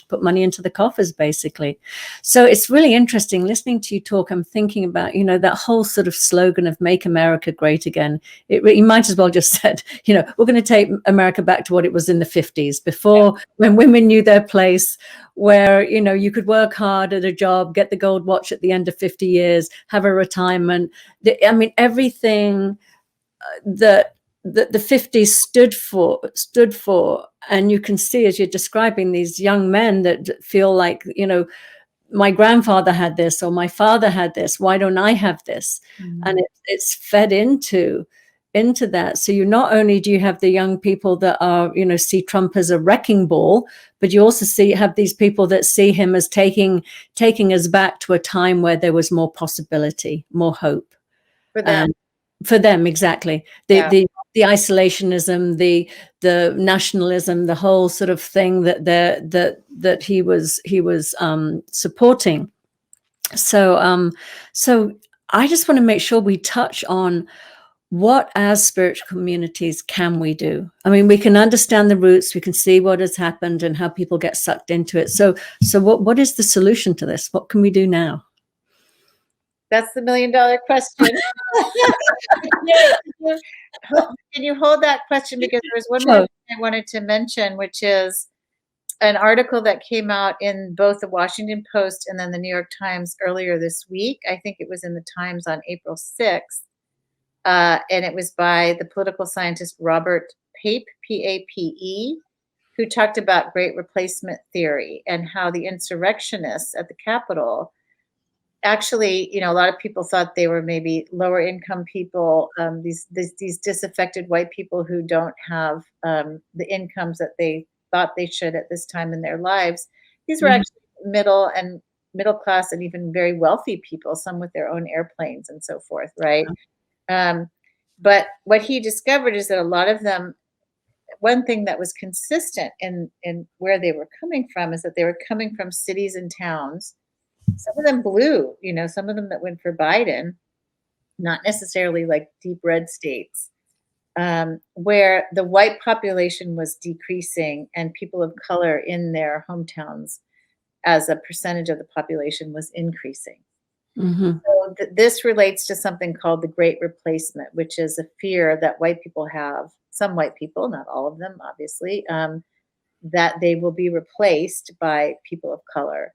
put money into the coffers, basically. So it's really interesting listening to you talk. I'm thinking about that whole sort of slogan of "Make America Great Again." You might as well just said, we're going to take America back to what it was in the 50s, before, when women knew their place, where you could work hard at a job, get the gold watch at the end of 50 years, have a retirement. I mean, everything that the 50s stood for. And you can see, as you're describing, these young men that feel like, my grandfather had this, or my father had this, why don't I have this? Mm-hmm. And it's fed into that. So not only do you have the young people that are, see Trump as a wrecking ball, but you also have these people that see him as taking us back to a time where there was more possibility, more hope For them. For them, exactly. The isolationism, the nationalism, the whole sort of thing that he was supporting. So I just want to make sure we touch on what, as spiritual communities, can we do? I mean, we can understand the roots, we can see what has happened and how people get sucked into it. So what is the solution to this? What can we do now? That's the $1 million question. Can you hold that question? Because there's one more thing I wanted to mention, which is an article that came out in both the Washington Post and then the New York Times earlier this week. I think it was in the Times on April 6th. And it was by the political scientist Robert Pape, P-A-P-E, who talked about great replacement theory and how the insurrectionists at the Capitol actually, a lot of people thought they were maybe lower income people, these disaffected white people who don't have the incomes that they thought they should at this time in their lives. These were actually middle class and even very wealthy people, some with their own airplanes and so forth, right? But what he discovered is that a lot of them, one thing that was consistent in where they were coming from is that they were coming from cities and towns. Some of them blue, some of them that went for Biden, not necessarily like deep red states, where the white population was decreasing and people of color in their hometowns as a percentage of the population was increasing. So this relates to something called the Great Replacement, which is a fear that white people have, some white people, not all of them, obviously, that they will be replaced by people of color.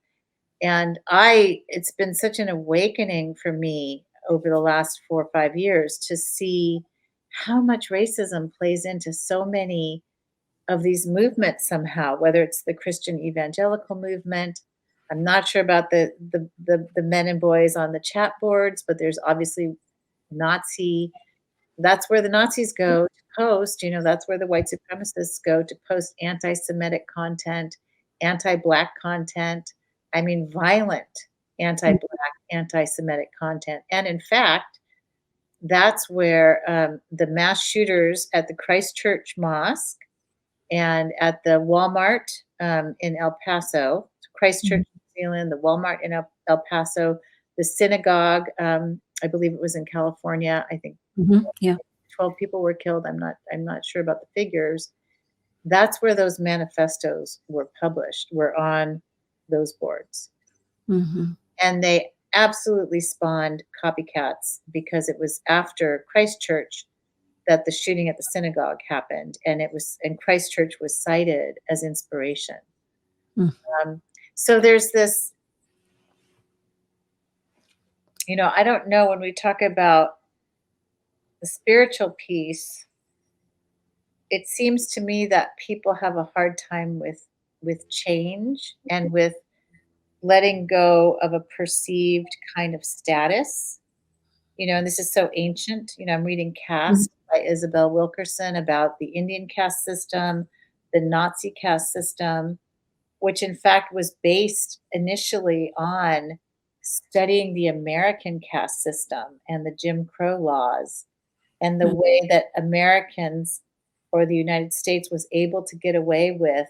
And it's been such an awakening for me over the last 4 or 5 years to see how much racism plays into so many of these movements somehow, whether it's the Christian Evangelical movement. I'm not sure about the men and boys on the chat boards, but there's obviously that's where the Nazis go to post, that's where the white supremacists go to post anti-Semitic content, anti-Black content. I mean, violent anti-Black, anti-Semitic content. And in fact, that's where the mass shooters at the Christchurch Mosque and at the Walmart in El Paso, Christchurch, New Zealand, the Walmart in El Paso, the synagogue, I believe it was in California. I think 12 people were killed. I'm not sure about the figures. That's where those manifestos were published, were on those boards. And they absolutely spawned copycats because it was after Christchurch that the shooting at the synagogue happened, and Christchurch was cited as inspiration. So there's this, I don't know, when we talk about the spiritual piece, it seems to me that people have a hard time with change and with letting go of a perceived kind of status. And this is so ancient. I'm reading Caste by Isabel Wilkerson about the Indian caste system, the Nazi caste system, which in fact was based initially on studying the American caste system and the Jim Crow laws and the way that Americans or the United States was able to get away with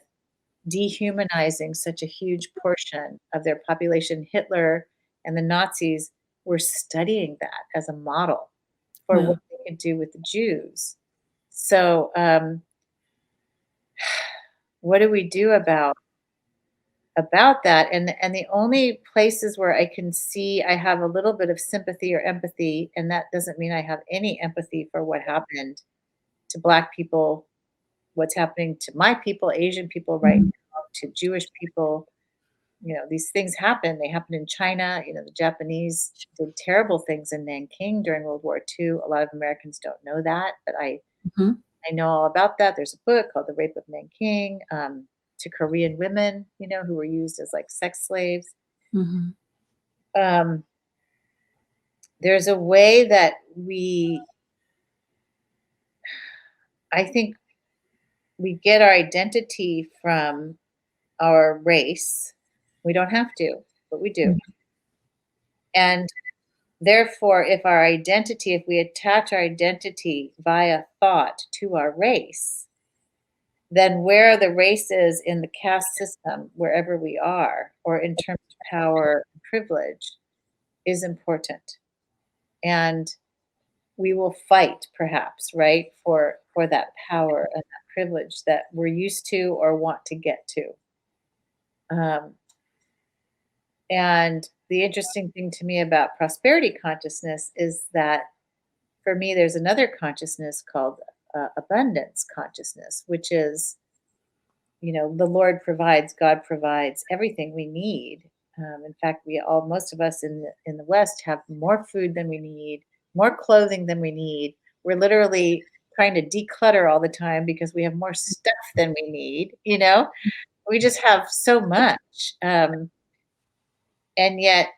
dehumanizing such a huge portion of their population. Hitler and the Nazis were studying that as a model for what they could do with the Jews. So, what do we do about that? And the only places where I can see I have a little bit of sympathy or empathy, and that doesn't mean I have any empathy for what happened to Black people, what's happening to my people, Asian people right now, to Jewish people. These things happen. They happened in China. The Japanese did terrible things in Nanking during World War II. A lot of Americans don't know that, but I know all about that. There's a book called The Rape of Nanking, to Korean women, who were used as like sex slaves. There's a way that I think we get our identity from our race. We don't have to, but we do. And therefore, if we attach our identity via thought to our race, then where the race is in the caste system, wherever we are, or in terms of power and privilege, is important. And we will fight, perhaps, right, for that power and that privilege that we're used to or want to get to. And the interesting thing to me about prosperity consciousness is that, for me, there's another consciousness called abundance consciousness, which is, the Lord provides, God provides everything we need. In fact, most of us in the West have more food than we need, more clothing than we need. We're literally trying to declutter all the time because we have more stuff than we need. We just have so much. And yet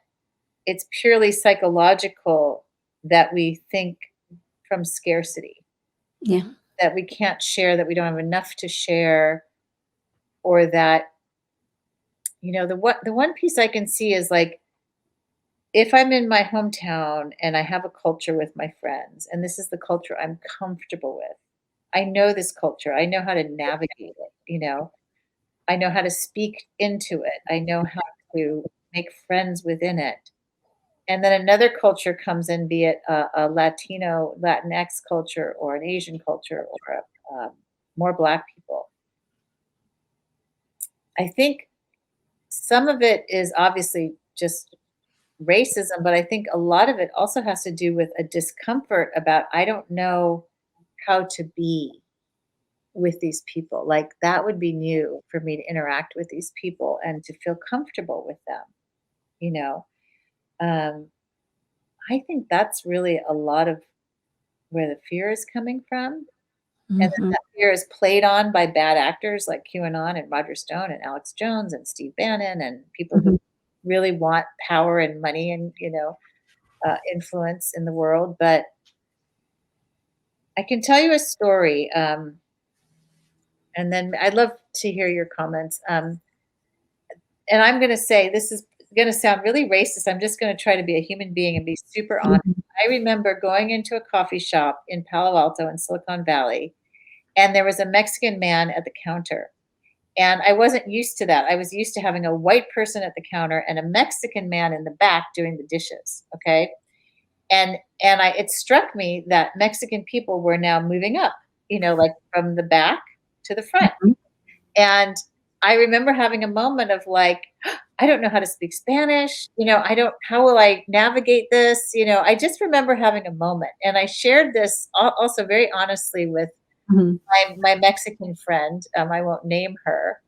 it's purely psychological that we think from scarcity. Yeah. That we can't share, that we don't have enough to share, or that, the one piece I can see is like, if I'm in my hometown and I have a culture with my friends, and this is the culture I'm comfortable with, I know this culture, I know how to navigate it, I know how to speak into it, I know how to make friends within it. And then another culture comes in, be it a Latinx culture, or an Asian culture, or more Black people. I think some of it is obviously just racism, but I think a lot of it also has to do with a discomfort about, I don't know how to be with these people. Like, that would be new for me to interact with these people and to feel comfortable with them. I think that's really a lot of where the fear is coming from. And then that fear is played on by bad actors like QAnon and Roger Stone and Alex Jones and Steve Bannon and people who really want power and money and, influence in the world. But I can tell you a story, and then I'd love to hear your comments. And I'm going to say, this is going to sound really racist. I'm just going to try to be a human being and be super honest. I remember going into a coffee shop in Palo Alto in Silicon Valley, and there was a Mexican man at the counter. And I wasn't used to that. I was used to having a white person at the counter and a Mexican man in the back doing the dishes. Okay. And it struck me that Mexican people were now moving up, like from the back to the front. And I remember having a moment of like, I don't know how to speak Spanish. How will I navigate this? I just remember having a moment, and I shared this also very honestly with my Mexican friend. I won't name her.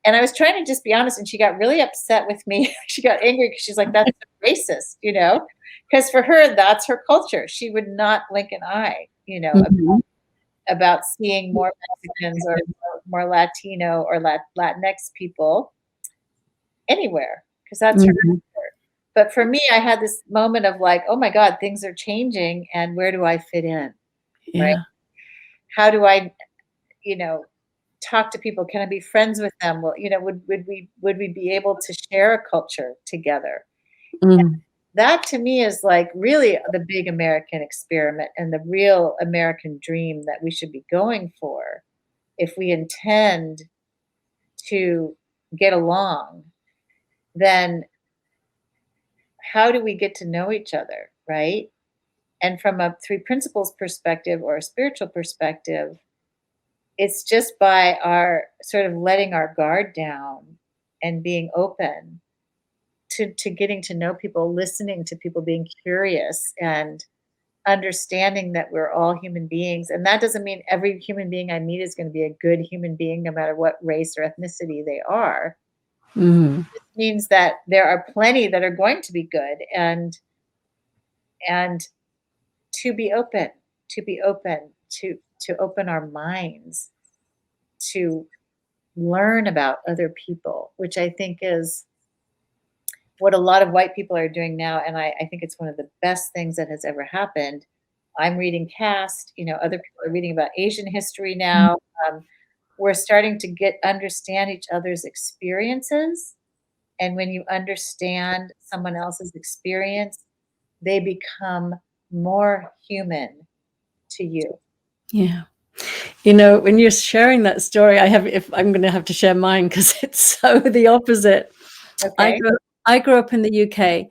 And I was trying to just be honest, and she got really upset with me. She got angry because she's like, that's racist, because for her, that's her culture. She would not blink an eye, about seeing more Mexicans or more Latino or Latinx people anywhere, because that's her culture. But for me, I had this moment of like, oh my God, things are changing, and where do I fit in? Right? Yeah. How do I, talk to people? Can I be friends with them? Well, would we be able to share a culture together? Mm. That to me is like really the big American experiment and the real American dream that we should be going for if we intend to get along. Then how do we get to know each other, right? And from a three principles perspective or a spiritual perspective, it's just by our sort of letting our guard down and being open to getting to know people, listening to people, being curious and understanding that we're all human beings. And that doesn't mean every human being I meet is going to be a good human being, no matter what race or ethnicity they are. Mm. It means that there are plenty that are going to be good, and to be open, to open our minds to learn about other people, which I think is what a lot of white people are doing now. And I think it's one of the best things that has ever happened. I'm reading Caste, other people are reading about Asian history now. Um, we're starting to understand each other's experiences. And when you understand someone else's experience, they become more human to you. Yeah. When you're sharing that story, if I'm going to have to share mine because it's so the opposite. Okay. I grew up in the UK,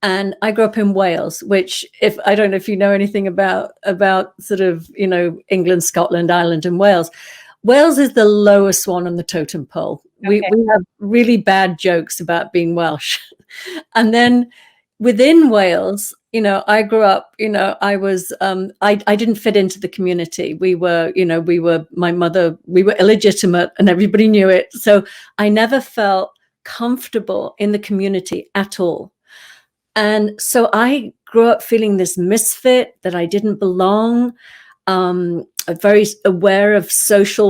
and I grew up in Wales, which, if I don't know if you know anything about sort of, England, Scotland, Ireland, and Wales. Wales is the lowest one on the totem pole. Okay. We have really bad jokes about being Welsh. And then within Wales, I grew up, I was, I didn't fit into the community. We were illegitimate and everybody knew it. So I never felt comfortable in the community at all. And so I grew up feeling this misfit, that I didn't belong. Very aware of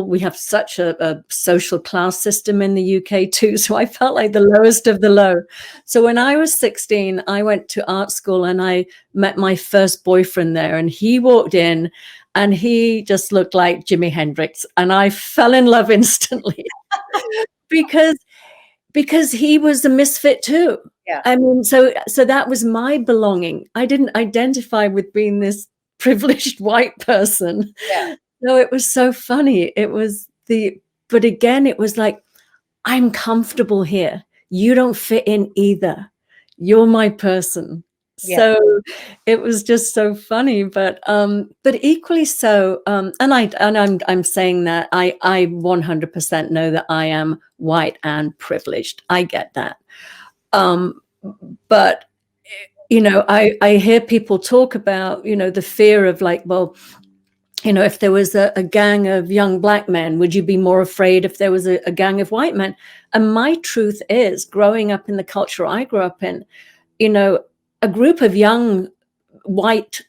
we have such a social class system in the UK too. So I felt like the lowest of the low. So when I was 16, I went to art school and I met my first boyfriend there, and he walked in and he just looked like Jimi Hendrix. And I fell in love instantly because he was a misfit too. Yeah. I mean, so that was my belonging. I didn't identify with being this privileged white person. Yeah. No, it was so funny. But again, it was like, I'm comfortable here. You don't fit in either. You're my person. Yeah. So it was just so funny, but equally so. And I'm saying that I 100% know that I am white and privileged. I get that. But I hear people talk about, the fear of like, well, if there was a gang of young black men, would you be more afraid if there was a gang of white men? And my truth is, growing up in the culture I grew up in, a group of young white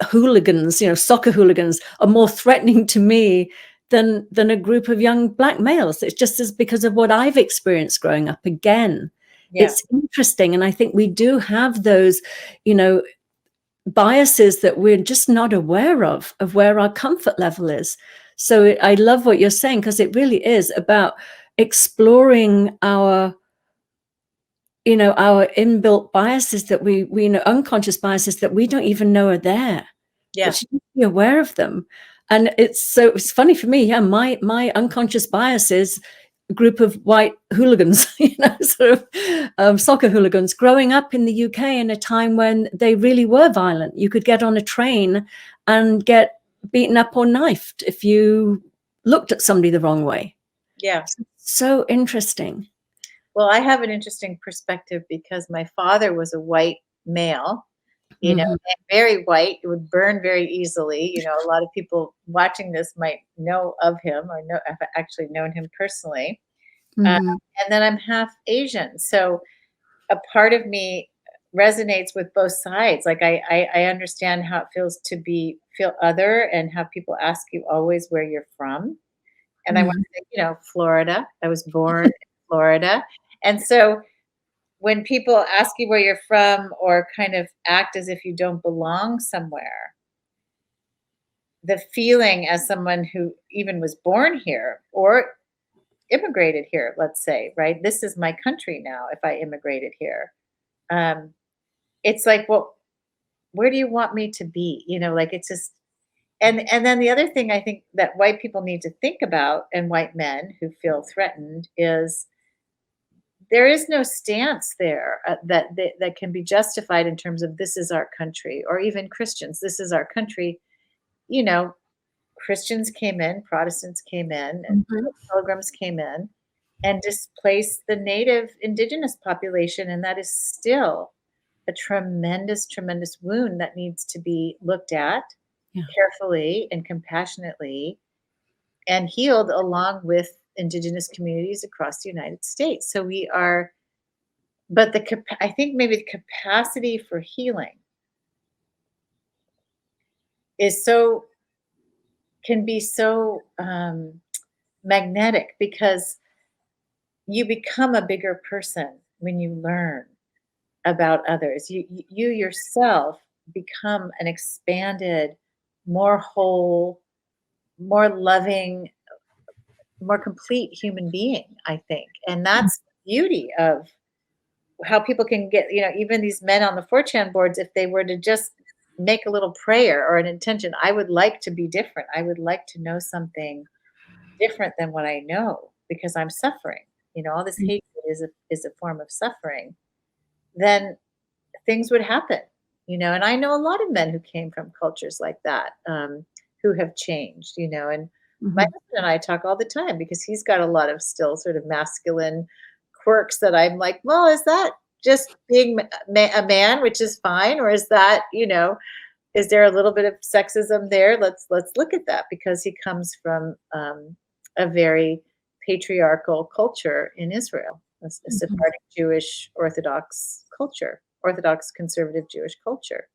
hooligans, soccer hooligans, are more threatening to me than a group of young black males. It's just as because of what I've experienced growing up. Again, it's interesting. And I think we do have those, biases that we're just not aware of where our comfort level is. So I love what you're saying, because it really is about exploring our inbuilt biases that we unconscious biases that we don't even know are there. Yeah. But you need to be aware of them. And it's funny for me. Yeah, my unconscious bias is a group of white hooligans, sort of soccer hooligans, growing up in the UK in a time when they really were violent. You could get on a train and get beaten up or knifed if you looked at somebody the wrong way. Yeah. So interesting. Well, I have an interesting perspective because my father was a white male, and very white. It would burn very easily. A lot of people watching this might know of him or have actually known him personally. And then I'm half Asian. So a part of me resonates with both sides. Like I understand how it feels to feel other, and how people ask you always where you're from. And I want to say, Florida. I was born in Florida. And so when people ask you where you're from or kind of act as if you don't belong somewhere, the feeling as someone who even was born here or immigrated here, let's say, right? This is my country now if I immigrated here. Um, it's like, well, where do you want me to be? Like it's just and then the other thing I think that white people need to think about, and white men who feel threatened, is there is no stance there that can be justified in terms of this is our country, or even Christians, this is our country. You know, Christians came in, Protestants came in, and Mhm. pilgrims came in and displaced the native indigenous population, and that is still a tremendous, tremendous wound that needs to be looked at Yeah. carefully and compassionately and healed along with indigenous communities across the United States. So we are, but I think maybe the capacity for healing is so can be so magnetic, because you become a bigger person when you learn about others. You yourself become an expanded, more whole, more loving, more complete human being, I think. And that's the beauty of how people can get, even these men on the 4chan boards, if they were to just make a little prayer or an intention, I would like to be different. I would like to know something different than what I know because I'm suffering. All this hatred is a form of suffering. Then things would happen. And I know a lot of men who came from cultures like that, who have changed. And my Mhm. husband and I talk all the time because he's got a lot of still sort of masculine quirks that I'm like, well, is that just being a man, which is fine, or is that, is there a little bit of sexism there? Let's look at that, because he comes from a very patriarchal culture in Israel, a Mhm. Sephardic Jewish Orthodox culture, Orthodox conservative Jewish culture.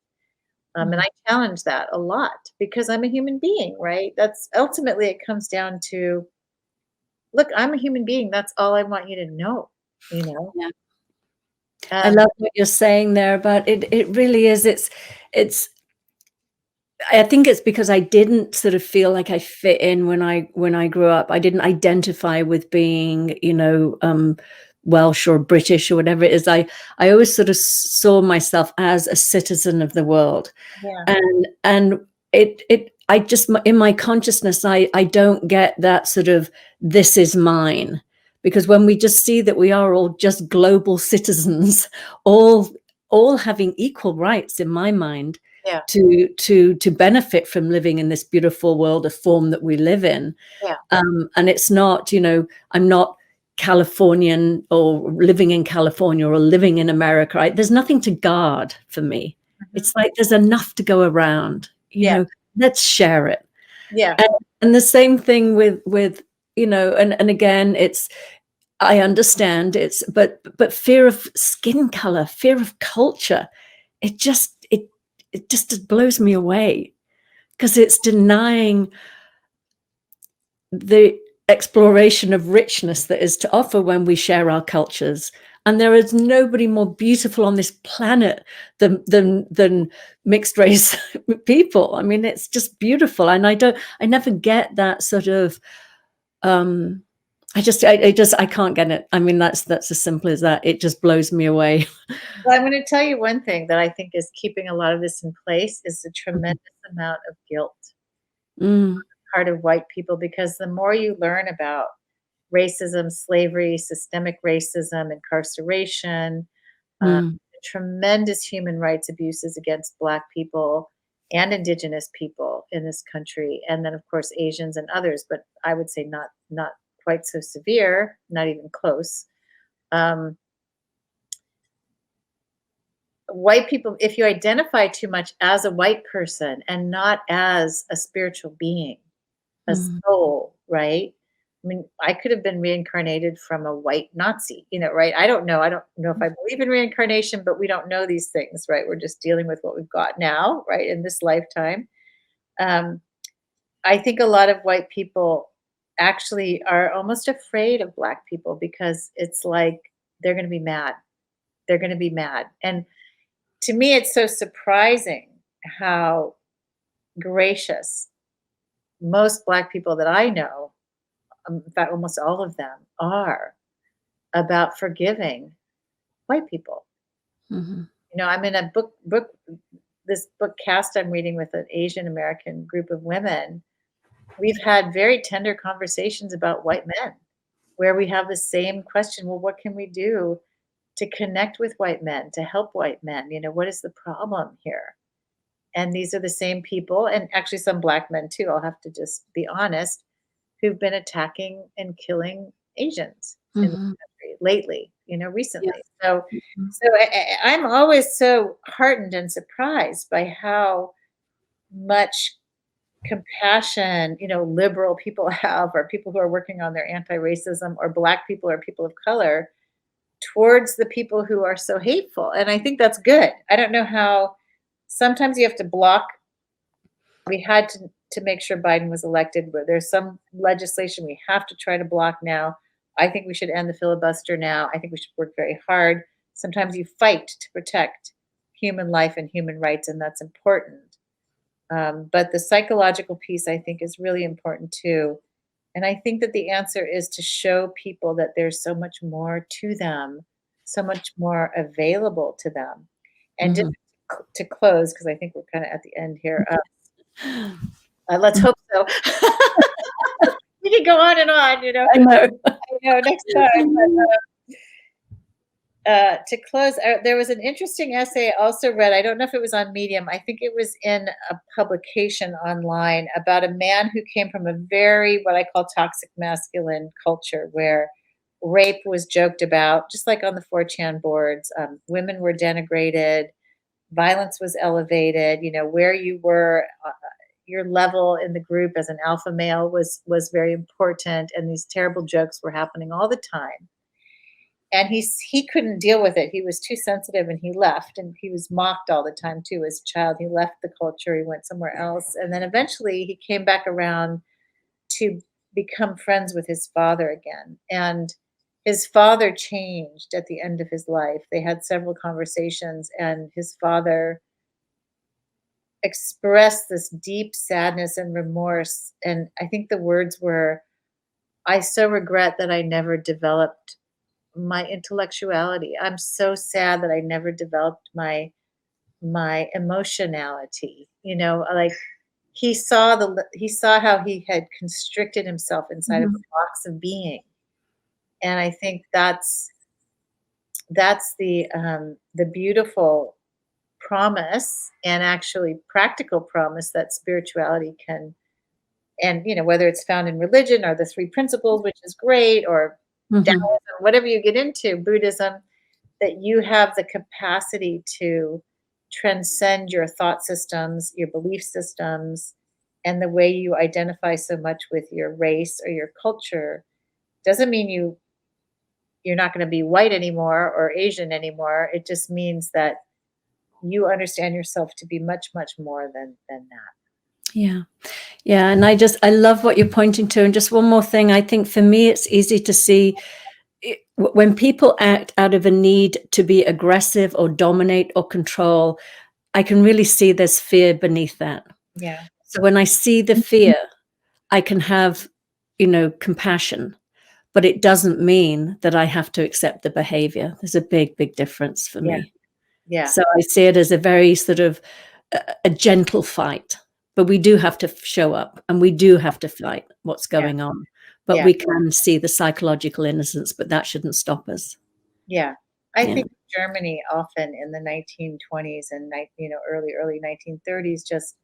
And Mhm. I challenge that a lot because I'm a human being, right? That's ultimately it comes down to, look, I'm a human being. That's all I want you to know, you know. Yeah. I Um, love what you're saying there, but it really is. It's I think it's because I didn't sort of feel like I fit in when I grew up. I didn't identify with being, Welsh or British or whatever it is. I always sort of saw myself as a citizen of the world, yeah, and it I just in my consciousness I don't get that sort of this is mine, because when we just see that we are all just global citizens, all all having equal rights in my mind yeah, to benefit from living in this beautiful world of form that we live in. yeah, And it's not, I'm not Californian or living in California or living in America. There's nothing to guard for me. mhm, It's like there's enough to go around. yeah, Let's share it. yeah, And, and the same thing with and again, it's I understand but fear of skin color, fear of culture, it just it just blows me away, because it's denying the exploration of richness that is to offer when we share our cultures. And there is nobody more beautiful on this planet than mixed race people. I mean, it's just beautiful. And I never get that sort of, I can't get it. I mean, that's as simple as that. It just blows me away. Well, I'm going to tell you one thing that I think is keeping a lot of this in place is the tremendous amount of guilt Mm, part of white people, because the more you learn about racism, slavery, systemic racism, incarceration, mm, tremendous human rights abuses against Black people and Indigenous people in this country, and then of course Asians and others, but I would say not quite so severe, not even close. Um, White people, if you identify too much as a white person and not as a spiritual being, a mm, soul, right? I mean, I could have been reincarnated from a white Nazi, right? I don't know. I don't know if I believe in reincarnation, but we don't know these things, right? We're just dealing with what we've got now, right, in this lifetime. Um, I think a lot of white people actually are almost afraid of Black people because it's like they're going to be mad. they're going to be mad. And to me, it's so surprising how gracious most Black people that I know, in fact, almost all of them, are about forgiving white people. Mm-hmm. I'm in a this book cast I'm reading with an Asian American group of women. We've had very tender conversations about white men, where we have the same question. Well, what can we do to connect with white men, to help white men? What is the problem here? And these are the same people, and actually some Black men too, I'll have to just be honest, who've been attacking and killing Asians in the Mm-hmm. country lately, Yeah. recently. So, Mm-hmm. I'm always so heartened and surprised by how much compassion, liberal people have, or people who are working on their anti-racism, or Black people or people of color, towards the people who are so hateful. And I think that's good. I don't know how. Sometimes you have to block. We had to make sure Biden was elected, but there's some legislation we have to try to block now. I think we should end the filibuster now. I think we should work very hard. Sometimes you fight to protect human life and human rights, and that's important. But the psychological piece, I think, is really important too. And I think that the answer is to show people that there's so much more to them, so much more available to them. And just to close, because I think we're kind of at the end here. Let's hope so. We can go on and on, I know. I know next time. But, to close, there was an interesting essay I also read. I don't know if it was on Medium. I think it was in a publication online about a man who came from a very, what I call, toxic masculine culture, where rape was joked about, just like on the 4chan boards. Women were denigrated, violence was elevated. Where you were, your level in the group as an alpha male was very important, and these terrible jokes were happening all the time. And he couldn't deal with it. He was too sensitive, and he left. And he was mocked all the time too as a child. He left the culture. He went somewhere else, and then eventually he came back around to become friends with his father again. And his father changed at the end of his life. They had several conversations, and his father expressed this deep sadness and remorse. And I think the words were, "I so regret that I never developed my intellectuality. I'm so sad that I never developed my emotionality." Like, he saw how he had constricted himself inside of a box of being. And I think that's the beautiful promise, and actually practical promise, that spirituality can, and whether it's found in religion or the three principles, which is great, or Mm-hmm. Taoism, whatever you get into, Buddhism, that you have the capacity to transcend your thought systems, your belief systems, and the way you identify so much with your race or your culture. Doesn't mean you're not going to be white anymore or Asian anymore. It just means that you understand yourself to be much, much more than that. Yeah. Yeah. And I love what you're pointing to. And just one more thing, I think for me, it's easy to see when people act out of a need to be aggressive or dominate or control. I can really see there's fear beneath that. Yeah. So when I see the fear, I can have, compassion, but it doesn't mean that I have to accept the behavior. There's a big, big difference for Yeah. me. Yeah. So I see it as a very sort of a gentle fight, but we do have to show up, and we do have to fight what's going on. But Yeah. we can see the psychological innocence, but that shouldn't stop us. Yeah. I Yeah. think Germany often in the 1920s and early 1930s, just,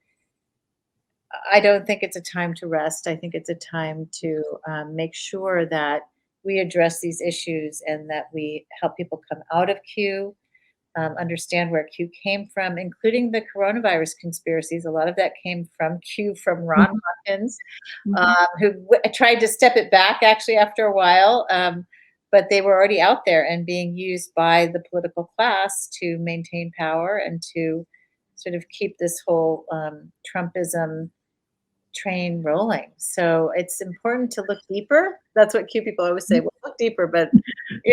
I don't think it's a time to rest. I think it's a time to make sure that we address these issues, and that we help people come out of Q, understand where Q came from, including the coronavirus conspiracies. A lot of that came from Q, from Ron Hawkins, who tried to step it back actually after a while. But they were already out there and being used by the political class to maintain power and to sort of keep this whole Trumpism train rolling. So it's important to look deeper. That's what Q people always say. Well, look deeper, but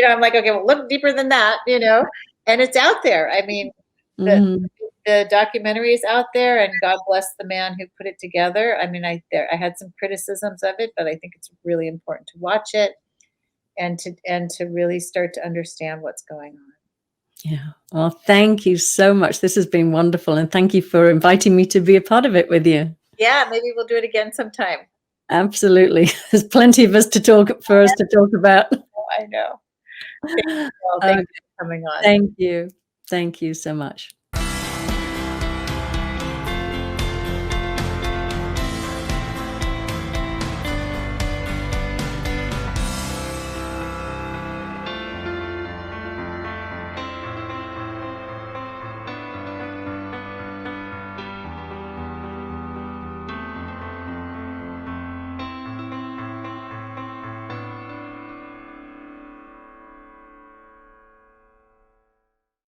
I'm like, okay, well, look deeper than that. And it's out there. I mean, the Mhm. the documentary is out there, and God bless the man who put it together. I mean, I had some criticisms of it, but I think it's really important to watch it and to really start to understand what's going on. Yeah. Well, thank you so much. This has been wonderful. And thank you for inviting me to be a part of it with you. Yeah, maybe we'll do it again sometime. Absolutely. There's plenty of us to talk about. I know. Thank you, Thank you for coming on. Thank you. Thank you so much.